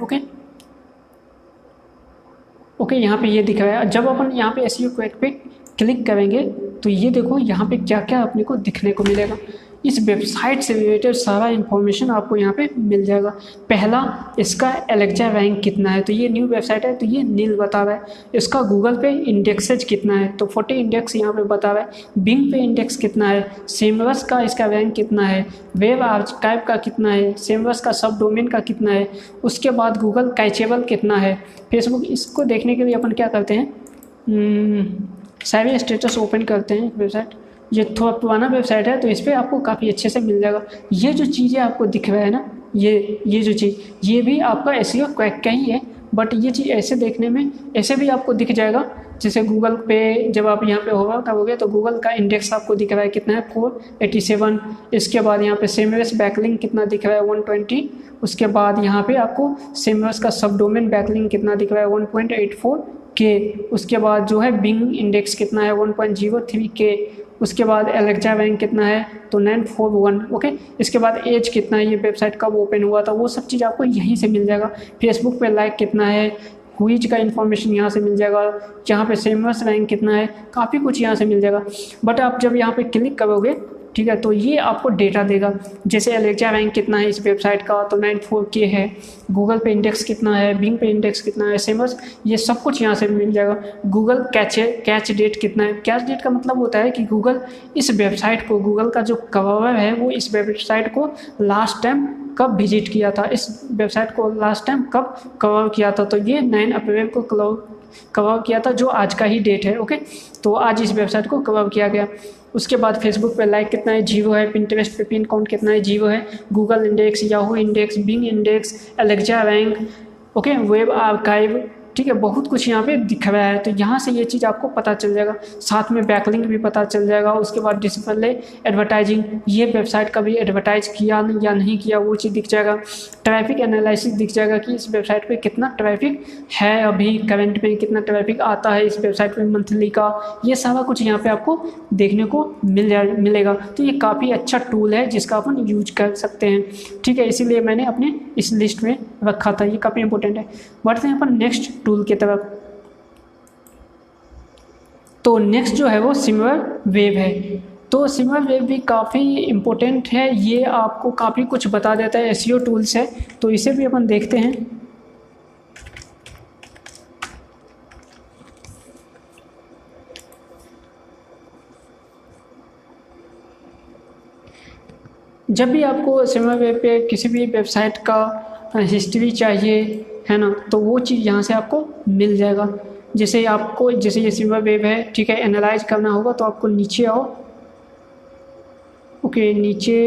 S1: ओके, यहाँ पे ये दिख रहा है। जब अपन यहाँ पे एसईओ क्वैक पे क्लिक करेंगे तो ये देखो यहाँ पे क्या क्या अपने को दिखने को मिलेगा। इस वेबसाइट से रिलेटेड सारा इन्फॉर्मेशन आपको यहाँ पे मिल जाएगा। पहला, इसका एलेक्सा रैंक कितना है, तो ये न्यू वेबसाइट है तो ये नील बता रहा है। इसका गूगल पे इंडेक्सेज कितना है, तो 40 इंडेक्स यहाँ पे बता रहा है। बिंग पे इंडेक्स कितना है, सेमरस का इसका रैंक कितना है, वेब आर्काइव का कितना है, सेमरस का सब डोमेन का कितना है, उसके बाद गूगल कैचेबल कितना है, फेसबुक। इसको देखने के लिए अपन क्या करते हैं, सारे स्टेटस ओपन करते हैं वेबसाइट। ये थोड़ा पुराना वेबसाइट है तो इस पर आपको काफ़ी अच्छे से मिल जाएगा। ये जो चीज़ें आपको दिख रहा है ना, ये जो चीज़, ये भी आपका एसईओ क्वैक का ही है। बट ये चीज़ ऐसे देखने में ऐसे भी आपको दिख जाएगा। जैसे गूगल पे जब आप यहाँ पे होगा तब हो गया तो गूगल का इंडेक्स आपको दिख रहा है कितना है, 487। इसके बाद यहाँ पे सेमरस बैकलिंक कितना दिख रहा है, 120। उसके बाद यहाँ पे आपको सेमरस का सब डोमेन बैकलिंक कितना दिख रहा है, 1.84 के। उसके बाद जो है बिंग इंडेक्स कितना है, 1.03 के। उसके बाद एलेक्सा रैंक कितना है, तो 941। ओके, इसके बाद एज कितना है, ये वेबसाइट कब ओपन हुआ था, वो सब चीज़ आपको यहीं से मिल जाएगा। फेसबुक पे लाइक कितना है, क्विज का इन्फॉर्मेशन यहाँ से मिल जाएगा। यहाँ पे सेमरस रैंक कितना है, काफ़ी कुछ यहाँ से मिल जाएगा। बट आप जब यहाँ पे क्लिक करोगे, ठीक है, तो ये आपको डेटा देगा। जैसे एलेक्सा रैंक कितना है इस वेबसाइट का, तो 94K है। गूगल पे इंडेक्स कितना है, बिंग पे इंडेक्स कितना है, सेमरस, ये सब कुछ यहाँ से मिल जाएगा। गूगल कैच डेट कितना है। कैच डेट का मतलब होता है कि गूगल इस वेबसाइट को, गूगल का जो कवर है वो इस वेबसाइट को लास्ट टाइम कब विजिट किया था, इस वेबसाइट को लास्ट टाइम कब कवर किया था। तो ये 9 अप्रैल को कवर किया था, जो आज का ही डेट है। ओके, तो आज इस वेबसाइट को कवर किया गया। उसके बाद फेसबुक पे लाइक कितना है, 0 है। पिंटरेस्ट पे पिन काउंट कितना है, 0 है। Google index, Yahoo index, Bing index, Alexa rank, okay, web archive, ठीक है, बहुत कुछ यहाँ पे दिख रहा है। तो यहाँ से ये चीज़ आपको पता चल जाएगा, साथ में बैकलिंक भी पता चल जाएगा। उसके बाद डिस्प्ले एडवर्टाइजिंग, ये वेबसाइट का भी एडवर्टाइज किया या नहीं किया वो चीज़ दिख जाएगा। ट्रैफिक एनालिसिस दिख जाएगा कि इस वेबसाइट पे कितना ट्रैफिक है, अभी करंट में कितना ट्रैफिक आता है इस वेबसाइट पे मंथली का, ये सारा कुछ यहाँ पे आपको देखने को मिलेगा। तो ये काफ़ी अच्छा टूल है जिसका अपन यूज कर सकते हैं, ठीक है, इसीलिए मैंने अपने इस लिस्ट में रखा था, ये काफ़ी इंपॉर्टेंट है। बढ़ते हैं अपन नेक्स्ट टूल की तरफ। तो नेक्स्ट जो है वो सिमरवेब है। तो सिमरवेब भी काफ़ी इम्पोर्टेंट है, ये आपको काफ़ी कुछ बता देता है, एसईओ टूल्स है, तो इसे भी अपन देखते हैं। जब भी आपको सिमरवेब पे किसी भी वेबसाइट का हिस्ट्री चाहिए है ना, तो वो चीज़ यहाँ से आपको मिल जाएगा। जैसे आपको, जैसे ये सिमरवेब है, ठीक है, एनालाइज करना होगा तो आपको नीचे आओ, ओके, नीचे,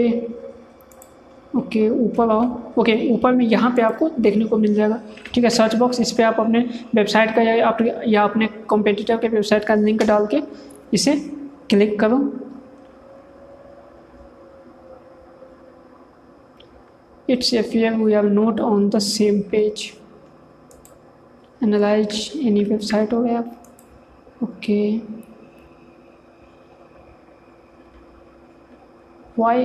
S1: ओके, ऊपर आओ, ओके, ऊपर में यहाँ पे आपको देखने को मिल जाएगा, ठीक है, सर्च बॉक्स, इस पर आप अपने वेबसाइट का या अपने कॉम्पिटिटर के वेबसाइट का लिंक डाल के इसे क्लिक करो। It's appear we are not on the same page. Analyze any website or app. Okay. Why?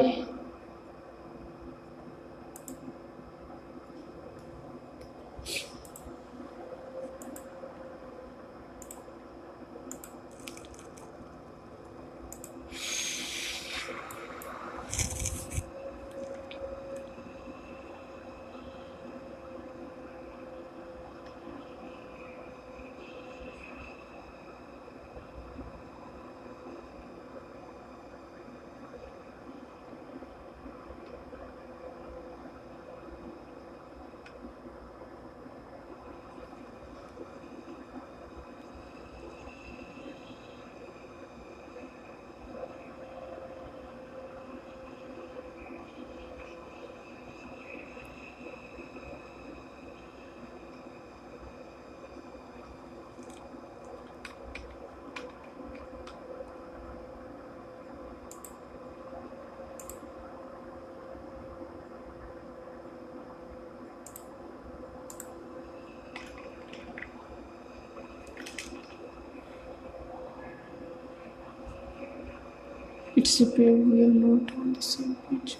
S1: It's appear we are not on the same page.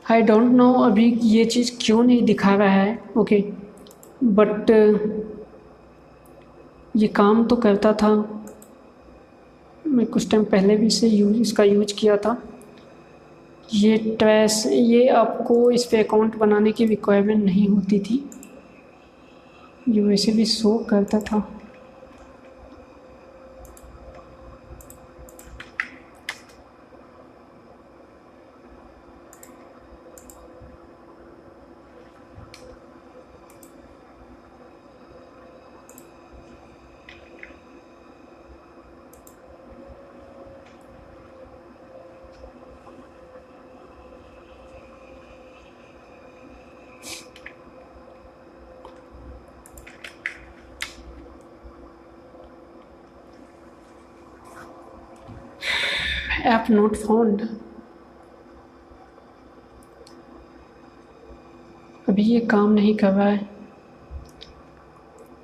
S1: I don't know अभी ये चीज़ क्यों नहीं दिखा रहा है, ओके, बट ये काम तो करता था। मैं कुछ टाइम पहले भी इसे इसका यूज किया था। ये आपको इस पे अकाउंट बनाने की रिक्वायरमेंट नहीं होती थी, ये वैसे भी शो करता था। ऐप नॉट फाउंड, अभी ये काम नहीं कर रहा है।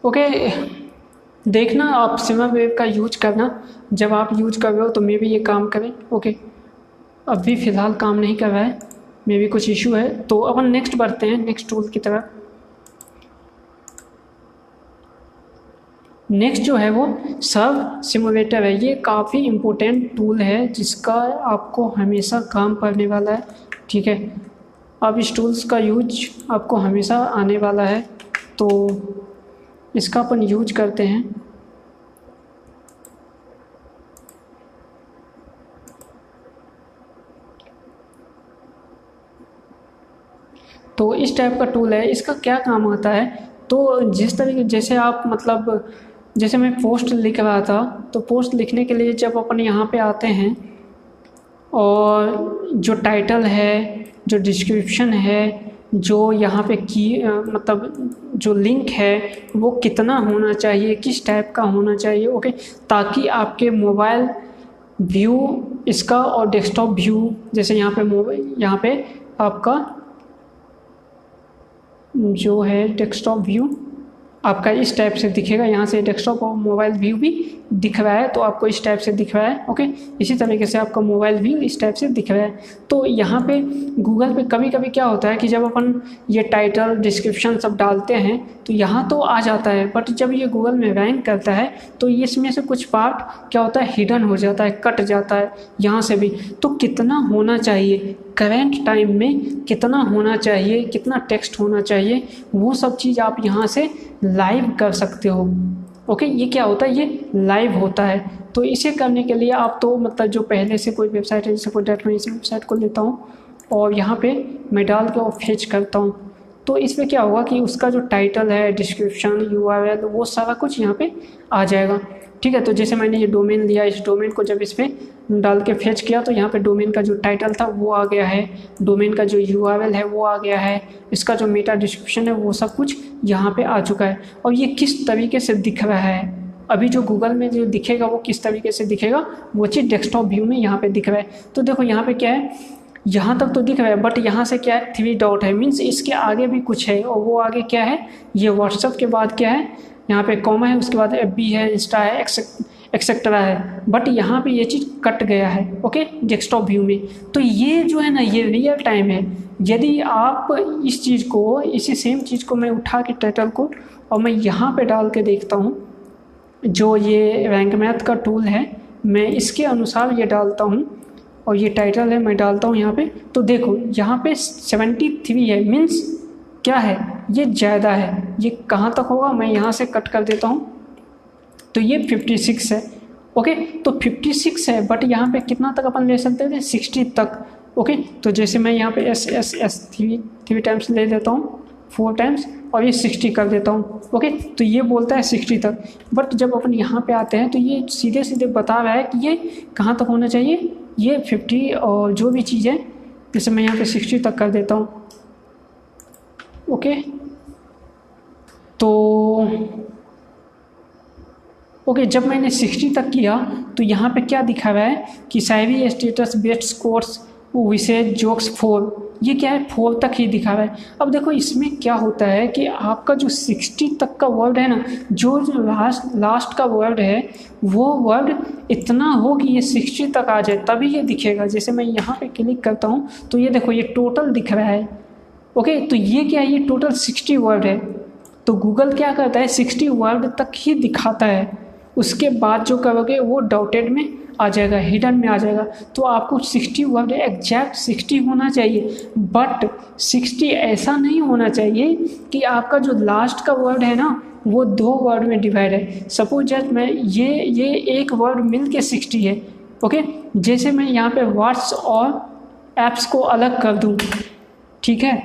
S1: ओके, देखना आप सिमरवेब का यूज करना, जब आप यूज कर रहे हो तो मे भी ये काम करें। ओके, अभी फ़िलहाल काम नहीं कर रहा है, मे भी कुछ इशू है। तो अपन नेक्स्ट बढ़ते हैं, नेक्स्ट टूल की तरफ। नेक्स्ट जो है वो सर्व सिमुलेटर है। ये काफ़ी इम्पोर्टेंट टूल है जिसका आपको हमेशा काम पड़ने वाला है, ठीक है। अब इस टूल्स का यूज आपको हमेशा आने वाला है, तो इसका अपन यूज करते हैं। तो इस टाइप का टूल है। इसका क्या काम आता है, तो जिस तरीके जैसे आप मतलब जैसे मैं पोस्ट लिख रहा था, तो पोस्ट लिखने के लिए जब अपन यहाँ पे आते हैं और जो टाइटल है, जो डिस्क्रिप्शन है, जो यहाँ पे मतलब जो लिंक है वो कितना होना चाहिए, किस टाइप का होना चाहिए, ओके, ताकि आपके मोबाइल व्यू इसका और डेस्कटॉप व्यू, जैसे यहाँ पे आपका जो है डेस्कटॉप व्यू आपका इस टाइप से दिखेगा। यहाँ से डेस्कटॉप और मोबाइल व्यू भी दिख रहा है, तो आपको इस टाइप से दिख रहा है, ओके। इसी तरीके से आपका मोबाइल व्यू इस टाइप से दिख रहा है। तो यहाँ पे गूगल पे कभी कभी क्या होता है कि जब अपन ये टाइटल डिस्क्रिप्शन सब डालते हैं तो यहाँ तो आ जाता है, बट जब ये गूगल में रैंक करता है तो इसमें से कुछ पार्ट क्या होता है, हिडन हो जाता है, कट जाता है यहाँ से भी। तो कितना होना चाहिए करेंट टाइम में, कितना होना चाहिए, कितना टेक्स्ट होना चाहिए, वो सब चीज़ आप यहाँ से लाइव कर सकते हो, ओके। ये क्या होता है, ये लाइव होता है। तो इसे करने के लिए आप तो मतलब जो पहले से कोई वेबसाइट है, जैसे कोई डायरेक्ट मैं इस वेबसाइट को लेता हूँ और यहाँ पे मैं डाल के और फेच करता हूँ, तो इसमें क्या होगा कि उसका जो टाइटल है, डिस्क्रिप्शन, यूआरएल, वो सारा कुछ यहाँ पे आ जाएगा, ठीक है। तो जैसे मैंने ये डोमेन लिया, इस डोमेन को जब इस पर डाल के फेच किया तो यहाँ पे डोमेन का जो टाइटल था वो आ गया है, डोमेन का जो यूआरएल है वो आ गया है, इसका जो मेटा डिस्क्रिप्शन है वो सब कुछ यहाँ पे आ चुका है। और ये किस तरीके से दिख रहा है, अभी जो गूगल में जो दिखेगा वो किस तरीके से दिखेगा, वो चीज़ डेस्कटॉप व्यू में यहाँ पे दिख रहा है। तो देखो यहाँ पे क्या है, यहाँ तक तो दिख रहा है, बट यहाँ से क्या है, 3 डॉट है, मीन्स इसके आगे भी कुछ है, और वो आगे क्या है, ये व्हाट्सएप के बाद क्या है, यहाँ पे कॉमा है, उसके बाद FB है, इंस्टा है, एक्सेट्रा है, बट यहाँ पे ये चीज़ कट गया है, ओके, डेस्कटॉप व्यू में। तो ये जो है ना, ये रियल टाइम है। यदि आप इस चीज़ को, इसी सेम चीज़ को मैं उठा के टाइटल को और मैं यहाँ पे डाल के देखता हूँ, जो ये रैंक मैथ का टूल है, मैं इसके अनुसार ये डालता हूँ और ये टाइटल है मैं डालता हूँ यहाँ पे, तो देखो यहाँ पे 73 है, मीन्स क्या है, ये ज़्यादा है। ये कहाँ तक होगा, मैं यहाँ से कट कर देता हूँ, तो ये 56 है, ओके। तो 56 है, बट यहाँ पे कितना तक अपन ले सकते थे, 60 तक, ओके। तो जैसे मैं यहाँ पे एस 3 टाइम्स ले देता हूँ, 4 टाइम्स, और ये 60 कर देता हूँ, ओके। तो ये बोलता है 60 तक, बट जब अपन यहाँ पे आते हैं तो ये सीधे सीधे बता रहा है कि ये कहाँ तक होना चाहिए, ये 50 और जो भी चीज़ है, जैसे मैं यहाँ पे 60 तक कर देता हूँ, ओके। तो ओके, जब मैंने 60 तक किया तो यहाँ पे क्या दिखा रहा है कि साइवी स्टेटस बेस्ट स्कोर्स विशेष जोक्स 4, ये क्या है, 4 तक ही दिखा रहा है। अब देखो इसमें क्या होता है कि आपका जो 60 तक का वर्ड है ना, जो लास्ट का वर्ड है वो वर्ड इतना हो कि ये 60 तक आ जाए तभी ये दिखेगा। जैसे मैं यहाँ पे क्लिक करता हूँ तो ये देखो ये टोटल दिख रहा है, ओके। तो ये क्या है, ये टोटल 60 वर्ड है। तो गूगल क्या करता है, 60 वर्ड तक ही दिखाता है, उसके बाद जो करोगे वो डॉटेड में आ जाएगा, हिडन में आ जाएगा। तो आपको 60 वर्ड एग्जैक्ट 60 होना चाहिए, बट 60 ऐसा नहीं होना चाहिए कि आपका जो लास्ट का वर्ड है ना वो 2 वर्ड में डिवाइड है। सपोज जस्ट मैं ये एक वर्ड मिल के 60 है, ओके। जैसे मैं यहाँ पे व्हाट्स और एप्स को अलग कर दूँ, ठीक है,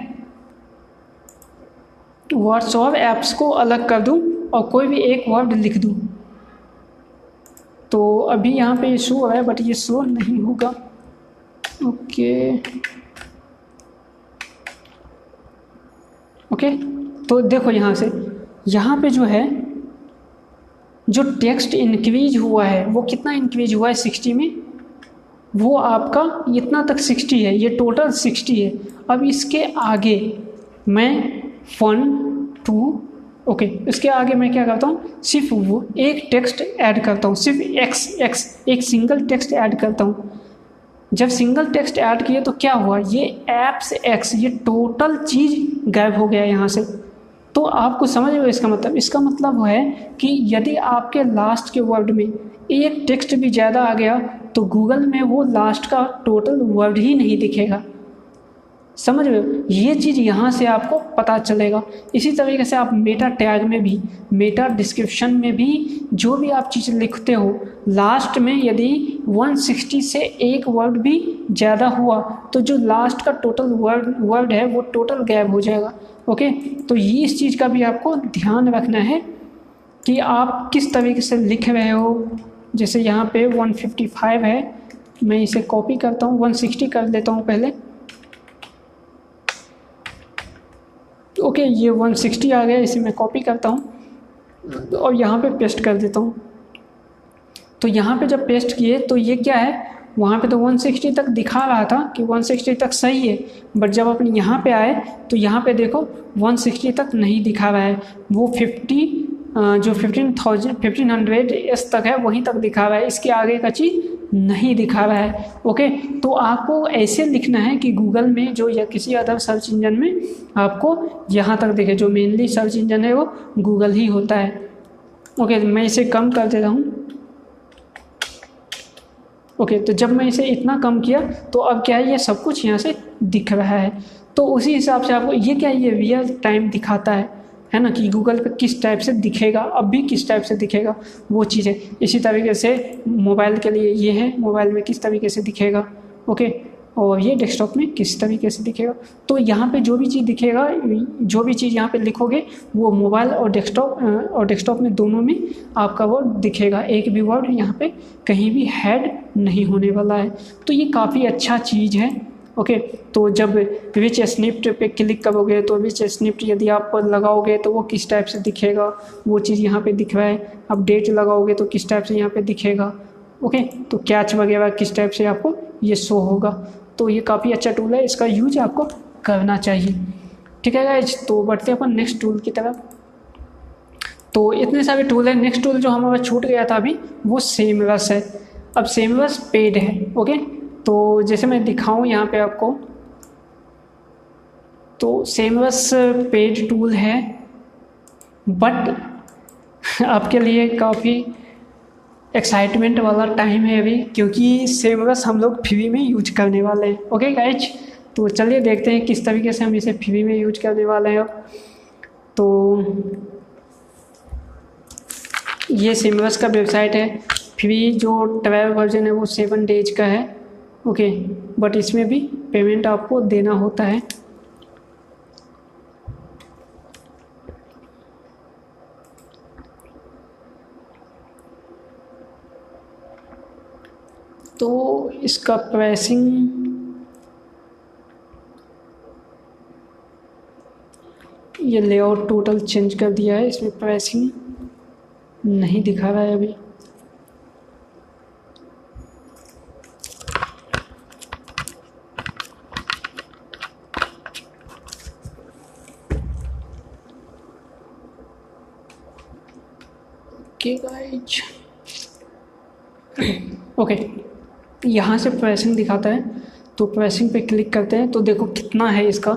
S1: वर्ड्स और एप्स को अलग कर दूं और कोई भी एक वर्ड लिख दूं, तो अभी यहाँ पे ये शो हो रहा है बट ये शो नहीं होगा, ओके ओके। तो देखो यहाँ पे जो है, जो टेक्स्ट इंक्रीज हुआ है वो कितना इंक्रीज हुआ है 60 में, वो आपका इतना तक 60 है, ये टोटल 60 है। अब इसके आगे मैं 1 2 ओके, इसके आगे मैं क्या करता हूँ, सिर्फ वो एक टेक्स्ट ऐड करता हूँ, सिर्फ x एक सिंगल टेक्स्ट ऐड करता हूँ। जब सिंगल टेक्स्ट ऐड किए तो क्या हुआ, ये एप्स x, ये टोटल चीज़ गायब हो गया यहाँ से। तो आपको समझ में इसका मतलब है कि यदि आपके लास्ट के वर्ड में एक टेक्स्ट भी ज़्यादा आ गया तो गूगल में वो लास्ट का टोटल वर्ड ही नहीं दिखेगा, समझ रहे हो, ये चीज़ यहाँ से आपको पता चलेगा। इसी तरीके से आप मेटा टैग में भी, मेटा डिस्क्रिप्शन में भी जो भी आप चीज़ लिखते हो, लास्ट में यदि 160 से एक वर्ड भी ज़्यादा हुआ तो जो लास्ट का टोटल वर्ड है वो टोटल गैप हो जाएगा। ओके, तो ये इस चीज़ का भी आपको ध्यान रखना है कि आप किस तरीके से लिख रहे हो। जैसे यहाँ पे 155 है, मैं इसे कॉपी करता हूँ, 160 कर देता हूँ पहले। ओके, ये 160 आ गया, इसे मैं कॉपी करता हूँ और यहाँ पे पेस्ट कर देता हूँ। तो यहाँ पे जब पेस्ट किए तो ये क्या है, वहाँ पे तो 160 तक दिखा रहा था कि 160 तक सही है, बट जब अपने यहाँ पे आए तो यहाँ पे देखो 160 तक नहीं दिखा रहा है, वो 50 जो 1500 एस तक है वहीं तक दिखा रहा है, इसके आगे का चीज़ नहीं दिखा रहा है। ओके, तो आपको ऐसे लिखना है कि गूगल में जो या किसी अदर सर्च इंजन में आपको यहाँ तक दिखे। जो मेनली सर्च इंजन है वो गूगल ही होता है। ओके, मैं इसे कम कर देता हूँ। ओके, तो जब मैं इसे इतना कम किया तो अब क्या है, ये सब कुछ यहाँ से दिख रहा है। तो उसी हिसाब से आपको ये क्या, ये रियल टाइम दिखाता है ना, कि गूगल पे किस टाइप से दिखेगा, अब भी किस टाइप से दिखेगा वो चीज़ है। इसी तरीके से मोबाइल के लिए ये है, मोबाइल में किस तरीके से दिखेगा। ओके, और ये डेस्कटॉप में किस तरीके से दिखेगा। तो यहाँ पे जो भी चीज़ दिखेगा, जो भी चीज़ यहाँ पे लिखोगे वो मोबाइल और डेस्कटॉप में दोनों में आपका वर्ड दिखेगा। एक भी वर्ड यहाँ पे कहीं भी हेड नहीं होने वाला है। तो ये काफ़ी अच्छा चीज़ है। ओके, तो जब विच स्निप्ट पे क्लिक करोगे तो विच स्निप्ट यदि आप लगाओगे तो वो किस टाइप से दिखेगा, वो चीज़ यहाँ पे दिख रहा है। अब डेट लगाओगे तो किस टाइप से यहाँ पे दिखेगा। ओके, तो कैच वगैरह किस टाइप से आपको ये शो होगा। तो ये काफ़ी अच्छा टूल है, इसका यूज आपको करना चाहिए। ठीक है गाइज, तो बढ़ते हैं अपन नेक्स्ट टूल की तरफ। तो इतने सारे टूल हैं। नेक्स्ट टूल जो हमारा छूट गया था अभी वो सेमरस है। अब सेमरस पेड है। ओके, तो जैसे मैं दिखाऊं यहाँ पे आपको, तो सेमरस पेड टूल है, बट आपके लिए काफ़ी एक्साइटमेंट वाला टाइम है अभी, क्योंकि सेमरस हम लोग फ्री में यूज करने वाले हैं। ओके गाइज, तो चलिए देखते हैं किस तरीके से हम इसे फ्री में यूज करने वाले हैं अब। तो ये सेमरस का वेबसाइट है। फ्री जो ट्रायल वर्जन है वो 7 डेज का है। ओके, बट इसमें भी पेमेंट आपको देना होता है। तो इसका प्राइसिंग ये लेआउट टोटल चेंज कर दिया है, इसमें प्राइसिंग नहीं दिखा रहा है अभी। ओके गाइज, ओके, यहाँ से प्राइसिंग दिखाता है, तो प्राइसिंग पे क्लिक करते हैं तो देखो कितना है इसका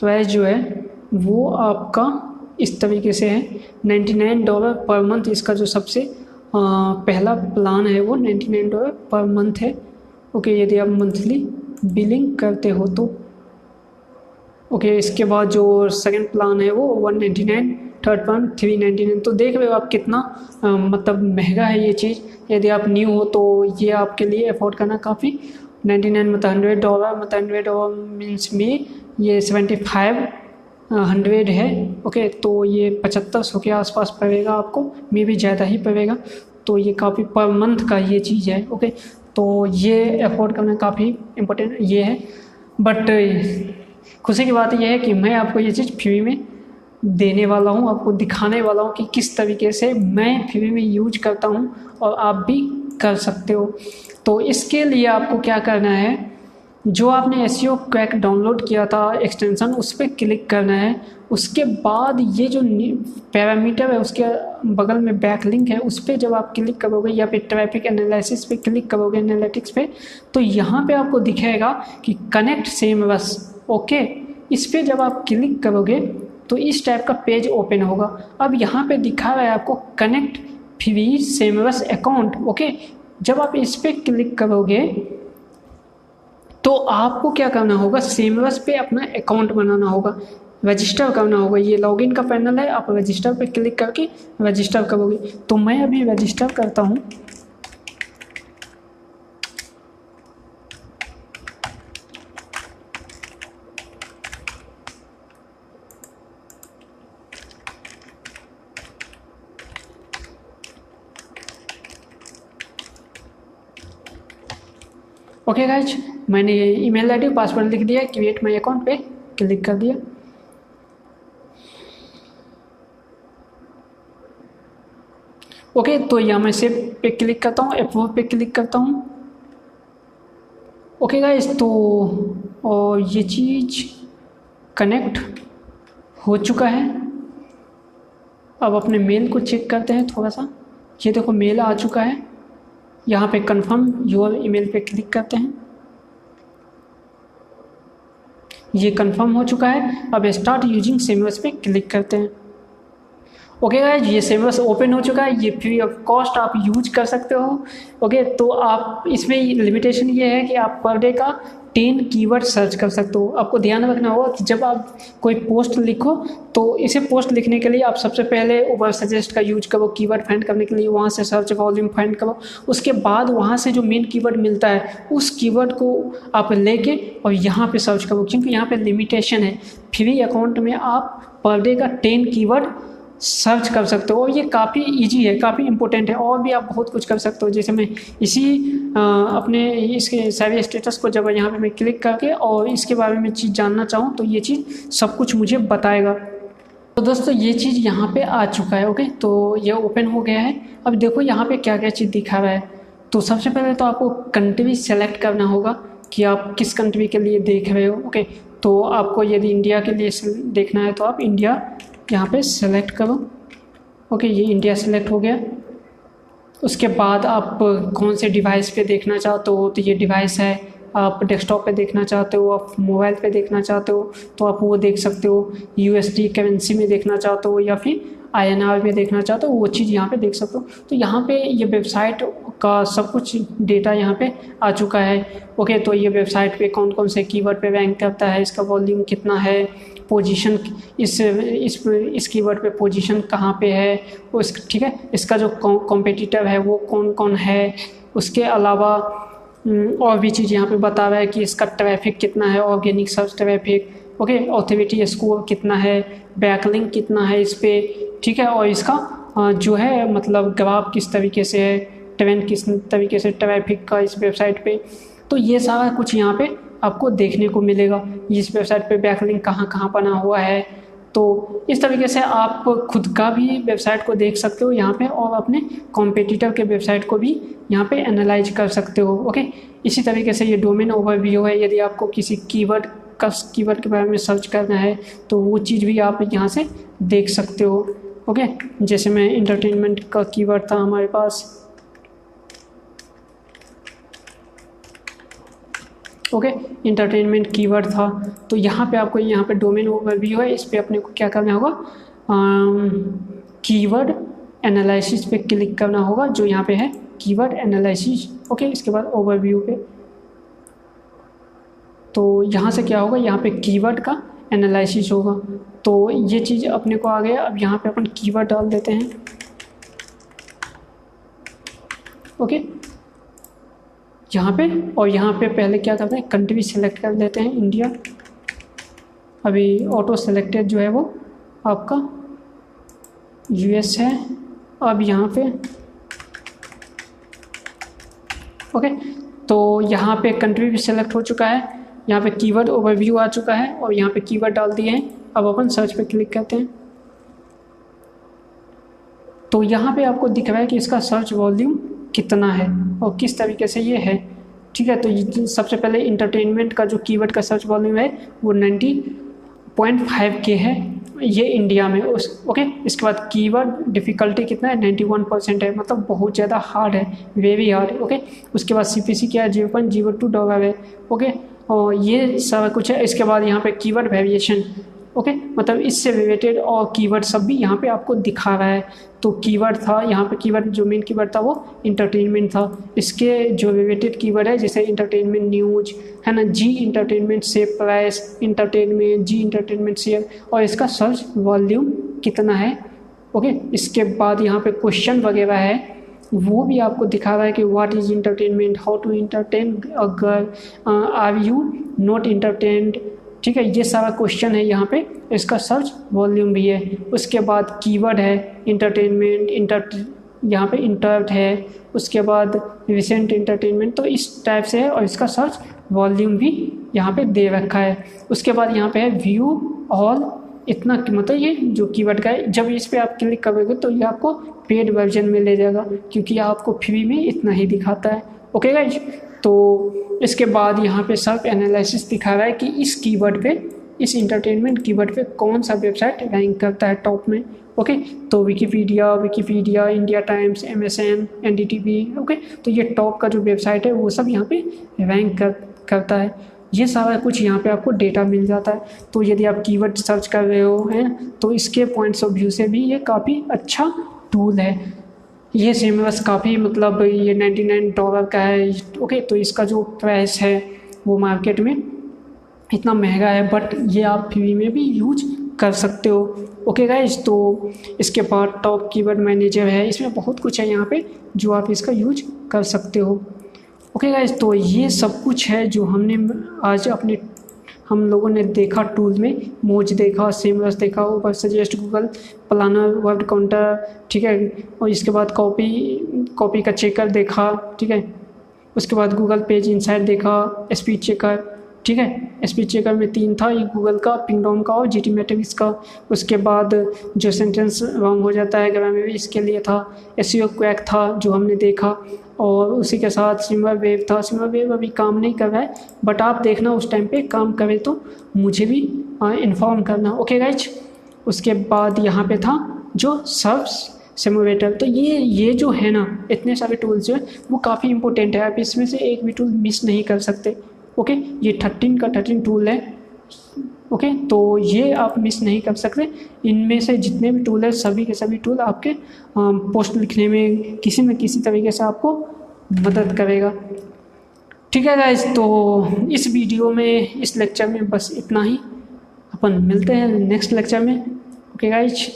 S1: प्राइस जो है वो आपका इस तरीके से है। $99 पर मंथ इसका जो सबसे पहला प्लान है वो $99 पर मंथ है। ओके, यदि आप मंथली बिलिंग करते हो तो। ओके, इसके बाद जो सेकंड प्लान है वो 199, थर्ड प्लान 399। तो देख रहे हो आप कितना मतलब महंगा है ये चीज़। यदि आप न्यू हो तो ये आपके लिए अफोर्ड करना काफ़ी। 99 मतलब $100, मतलब $100 मीन्स में ये 7500 है। ओके, तो ये 7500 के आसपास पड़ेगा आपको, मे भी ज़्यादा ही पड़ेगा। तो ये काफ़ी पर मंथ का ये चीज़ है। ओके, तो ये अफोर्ड करना काफ़ी इम्पोर्टेंट ये है। बट खुशी की बात यह है कि मैं आपको ये चीज़ फ्री में देने वाला हूँ, आपको दिखाने वाला हूँ कि किस तरीके से मैं फ्री में यूज करता हूँ और आप भी कर सकते हो। तो इसके लिए आपको क्या करना है, जो आपने SEO क्रैक डाउनलोड किया था एक्सटेंशन, उस पर क्लिक करना है। उसके बाद ये जो पैरामीटर है उसके बगल में बैकलिंक है, उस पर जब आप क्लिक करोगे या फिर ट्रैफिक एनालिसिस पे क्लिक करोगे, एनालिटिक्स पे, तो यहाँ पे आपको दिखेगा कि कनेक्ट सेमरस। ओके, इस पर जब आप क्लिक करोगे तो इस टाइप का पेज ओपन होगा। अब यहाँ पे दिखा रहा है आपको connect free Semrush account. Okay, जब आप इस पर क्लिक करोगे तो आपको क्या करना होगा, सेमरस पे अपना अकाउंट बनाना होगा, रजिस्टर करना होगा। ये लॉगिन का पैनल है, आप रजिस्टर पे क्लिक करके रजिस्टर करोगे। तो मैं अभी रजिस्टर करता हूँ। ओके गाइज, मैंने ये ईमेल आईडी पासवर्ड लिख दिया, क्रिएट माय अकाउंट पे क्लिक कर दिया। ओके, तो यहाँ मैं सेव पे क्लिक करता हूँ, F4 पे क्लिक करता हूँ। ओके गाइज, तो और ये चीज़ कनेक्ट हो चुका है। अब अपने मेल को चेक करते हैं थोड़ा सा। ये देखो मेल आ चुका है। यहाँ पे कंफर्म योर ईमेल पे क्लिक करते हैं, ये कंफर्म हो चुका है। अब स्टार्ट यूजिंग सेमरस पे क्लिक करते हैं। ओके गाइज, ये सेमरस ओपन हो चुका है, ये फ्री ऑफ कॉस्ट आप यूज कर सकते हो। ओके, तो आप इसमें लिमिटेशन ये है कि आप पर डे का 10 कीवर्ड सर्च कर सकते हो। आपको ध्यान रखना होगा कि जब आप कोई पोस्ट लिखो तो इसे पोस्ट लिखने के लिए आप सबसे पहले उबर सजेस्ट का यूज करो, कीवर्ड फाइंड करने के लिए वहाँ से सर्च वॉल्यूम फाइंड करो। उसके बाद वहाँ से जो मेन कीवर्ड मिलता है उस कीवर्ड को आप लेके और यहाँ पे सर्च करो, क्योंकि यहाँ पे लिमिटेशन है। फ्री अकाउंट में आप पर डे का 10 कीवर्ड सर्च कर सकते हो और ये काफ़ी इजी है, काफ़ी इंपॉर्टेंट है। और भी आप बहुत कुछ कर सकते हो, जैसे मैं इसी अपने इसके सारे स्टेटस को जब यहाँ पे मैं क्लिक करके और इसके बारे में चीज़ जानना चाहूँ तो ये चीज़ सब कुछ मुझे बताएगा। तो दोस्तों ये चीज़ यहाँ पे आ चुका है। ओके, तो ये ओपन हो गया है। अब देखो यहाँ पे क्या क्या चीज़ दिखा रहा है। तो सबसे पहले तो आपको कंट्री सेलेक्ट करना होगा कि आप किस कंट्री के लिए देख रहे हो। ओके, तो आपको यदि इंडिया के लिए देखना है तो आप इंडिया यहाँ पे सेलेक्ट करो। ओके, ये इंडिया सेलेक्ट हो गया। उसके बाद आप कौन से डिवाइस पे देखना चाहते हो तो ये डिवाइस है। आप डेस्कटॉप पे देखना चाहते हो, आप मोबाइल पे देखना चाहते हो तो आप वो देख सकते हो। यूएसडी करेंसी में देखना चाहते हो या फिर INR में देखना चाहते हो, वो चीज़ यहाँ पे देख सकते हो। तो यहाँ पे ये वेबसाइट का सब कुछ डेटा यहाँ पे आ चुका है। ओके, तो ये वेबसाइट पे कौन कौन से कीवर्ड पे रैंक करता है, इसका वॉल्यूम कितना है, पोजीशन इस कीवर्ड पे पोजीशन कहाँ पे है, उस ठीक है, इसका जो कॉम्पिटिटर है वो कौन कौन है। उसके अलावा और भी चीज़ यहाँ पे बता रहा है कि इसका ट्रैफिक कितना है, organic search traffic. Okay, authority score कितना है, बैकलिंक कितना है इस पर, ठीक है। और इसका जो है मतलब ग्राफ किस तरीके से है, ट्रेंड किस तरीके से ट्रैफिक का इस वेबसाइट पे। तो ये सारा कुछ यहाँ पे आपको देखने को मिलेगा। इस वेबसाइट पे बैकलिंक कहाँ कहाँ बना हुआ है। तो इस तरीके से आप खुद का भी वेबसाइट को देख सकते हो यहाँ पे और अपने कॉम्पिटिटर के वेबसाइट को भी यहाँ पे एनालाइज कर सकते हो। ओके, इसी तरीके से ये डोमेन ओवरव्यू है। यदि आपको किसी कीवर्ड के बारे में सर्च करना है तो वो चीज़ भी आप यहाँ से देख सकते हो। ओके, जैसे मैं इंटरटेनमेंट का कीवर्ड था हमारे पास। ओके, इंटरटेनमेंट कीवर्ड था तो यहाँ पे आपको यहाँ पे डोमेन ओवरव्यू है, इस पे अपने को क्या करना होगा, कीवर्ड एनालिसिस पे क्लिक करना होगा, जो यहाँ पे है कीवर्ड एनालिसिस। ओके, इसके बाद ओवरव्यू पे तो यहाँ से क्या होगा, यहाँ पे कीवर्ड का एनालिसिस होगा। तो ये चीज़ अपने को आ गया। अब यहाँ पे अपन कीवर्ड डाल देते हैं। ओके, यहाँ पे और यहाँ पे पहले क्या करते हैं, कंट्री सेलेक्ट कर लेते हैं इंडिया। अभी ऑटो सेलेक्टेड जो है वो आपका US है। अब यहाँ पे ओके, तो यहाँ पे कंट्री भी सेलेक्ट हो चुका है, यहाँ पे कीवर्ड ओवरव्यू आ चुका है और यहाँ पे कीवर्ड डाल दिए हैं। अब अपन सर्च पे क्लिक करते हैं तो यहाँ पे आपको दिख रहा है कि इसका सर्च वॉल्यूम कितना है और किस तरीके से ये है। ठीक है, तो सबसे पहले इंटरटेनमेंट का जो कीवर्ड का सर्च वॉल्यूम है वो 90.5K है, ये इंडिया में। ओके, इसके बाद कीवर्ड डिफ़िकल्टी कितना है, 91% है, मतलब बहुत ज़्यादा हार्ड है, वेरी हार्ड। ओके, उसके बाद CPC क्या है, $0.02 है। ओके, और ये सब कुछ है। इसके बाद यहाँ पे कीवर्ड वेरिएशन ओके, मतलब इससे रिलेटेड और कीवर्ड सब भी यहाँ पे आपको दिखा रहा है। तो कीवर्ड था यहाँ पे, कीवर्ड जो मेन कीवर्ड था वो इंटरटेनमेंट था। इसके जो रिलेटेड कीवर्ड है जैसे इंटरटेनमेंट न्यूज है ना, G entertainment share price, entertainment, G entertainment share, और इसका सर्च वॉल्यूम कितना है। ओके, इसके बाद यहाँ पे क्वेश्चन वगैरह है वो भी आपको दिखा रहा है कि what is entertainment, how to entertain a girl, are you not entertained. ठीक है, ये सारा क्वेश्चन है यहाँ पे, इसका सर्च वॉल्यूम भी है। उसके बाद कीवर्ड है इंटरटेनमेंट, यहाँ पे इंटरप्ट है, उसके बाद रिसेंट इंटरटेनमेंट, तो इस टाइप से है, और इसका सर्च वॉल्यूम भी यहाँ पे दे रखा है। उसके बाद यहाँ पे है व्यू ऑल, इतना मतलब ये जो कीवर्ड का है, जब इस पर आप क्लिक करोगे तो ये आपको पेड वर्जन में ले जाएगा, क्योंकि आपको फ्री में इतना ही दिखाता है। ओके गाइज, तो इसके बाद यहाँ पे सर्च एनालिसिस दिखा रहा है कि इस कीवर्ड पे, इस इंटरटेनमेंट कीवर्ड पे कौन सा वेबसाइट रैंक करता है टॉप में। ओके, तो Wikipedia, India times, MSN, NDTV। Okay, तो ये टॉप का जो वेबसाइट है वो सब यहाँ पे रैंक करता है। ये सारा कुछ यहाँ पे आपको डेटा मिल जाता है। तो यदि आप कीवर्ड सर्च कर रहे हो हैं तो इसके पॉइंट्स ऑफ व्यू से भी ये काफ़ी अच्छा टूल है। ये सेमरस काफ़ी मतलब ये $99 का है। ओके, तो इसका जो प्राइस है वो मार्केट में इतना महंगा है, बट ये आप फ्री में भी यूज कर सकते हो। ओके गाइज, तो इसके बाद टॉप कीवर्ड मैनेजर है, इसमें बहुत कुछ है यहाँ पे जो आप इसका यूज कर सकते हो। ओके गाइज, तो ये सब कुछ है जो हमने आज हम लोगों ने देखा टूल में। मोज देखा, सेमरस देखा, Ubersuggest, Google planner, word counter, ठीक है, और इसके बाद कॉपी का चेकर देखा, ठीक है, उसके बाद गूगल पेज इनसाइट देखा, स्पीड चेकर, ठीक है, स्पीड चेकर में 3 था, ये गूगल का, पिंगडॉम का और GT मैट्रिक्स का। उसके बाद जो सेंटेंस रॉन्ग हो जाता है ग्रामर में, इसके लिए था। SEO क्वैक था जो हमने देखा, और उसी के साथ सिमरवेव था। सिमरवेव अभी काम नहीं कर रहा है, बट आप देखना उस टाइम पे काम करे तो मुझे भी इन्फॉर्म करना। ओके गाइज, उसके बाद यहाँ पे था जो सर्च सिमुलेटर। तो ये जो है ना, इतने सारे टूल्स जो है वो काफ़ी इंपॉर्टेंट है, आप इसमें से एक भी टूल मिस नहीं कर सकते। ओके, ये 13 का 13 टूल है। ओके, तो ये आप मिस नहीं कर सकते। इनमें से जितने भी टूल है सभी के सभी टूल आपके पोस्ट लिखने में किसी न किसी तरीके से आपको मदद करेगा। ठीक है गाइस, तो इस वीडियो में, इस लेक्चर में बस इतना ही। अपन मिलते हैं नेक्स्ट लेक्चर में। ओके गाइस,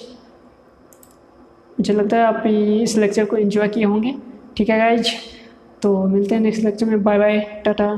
S1: मुझे लगता है आप इस लेक्चर को एंजॉय किए होंगे। ठीक है गाइज, तो मिलते हैं नेक्स्ट लेक्चर में। Bye bye, Tata.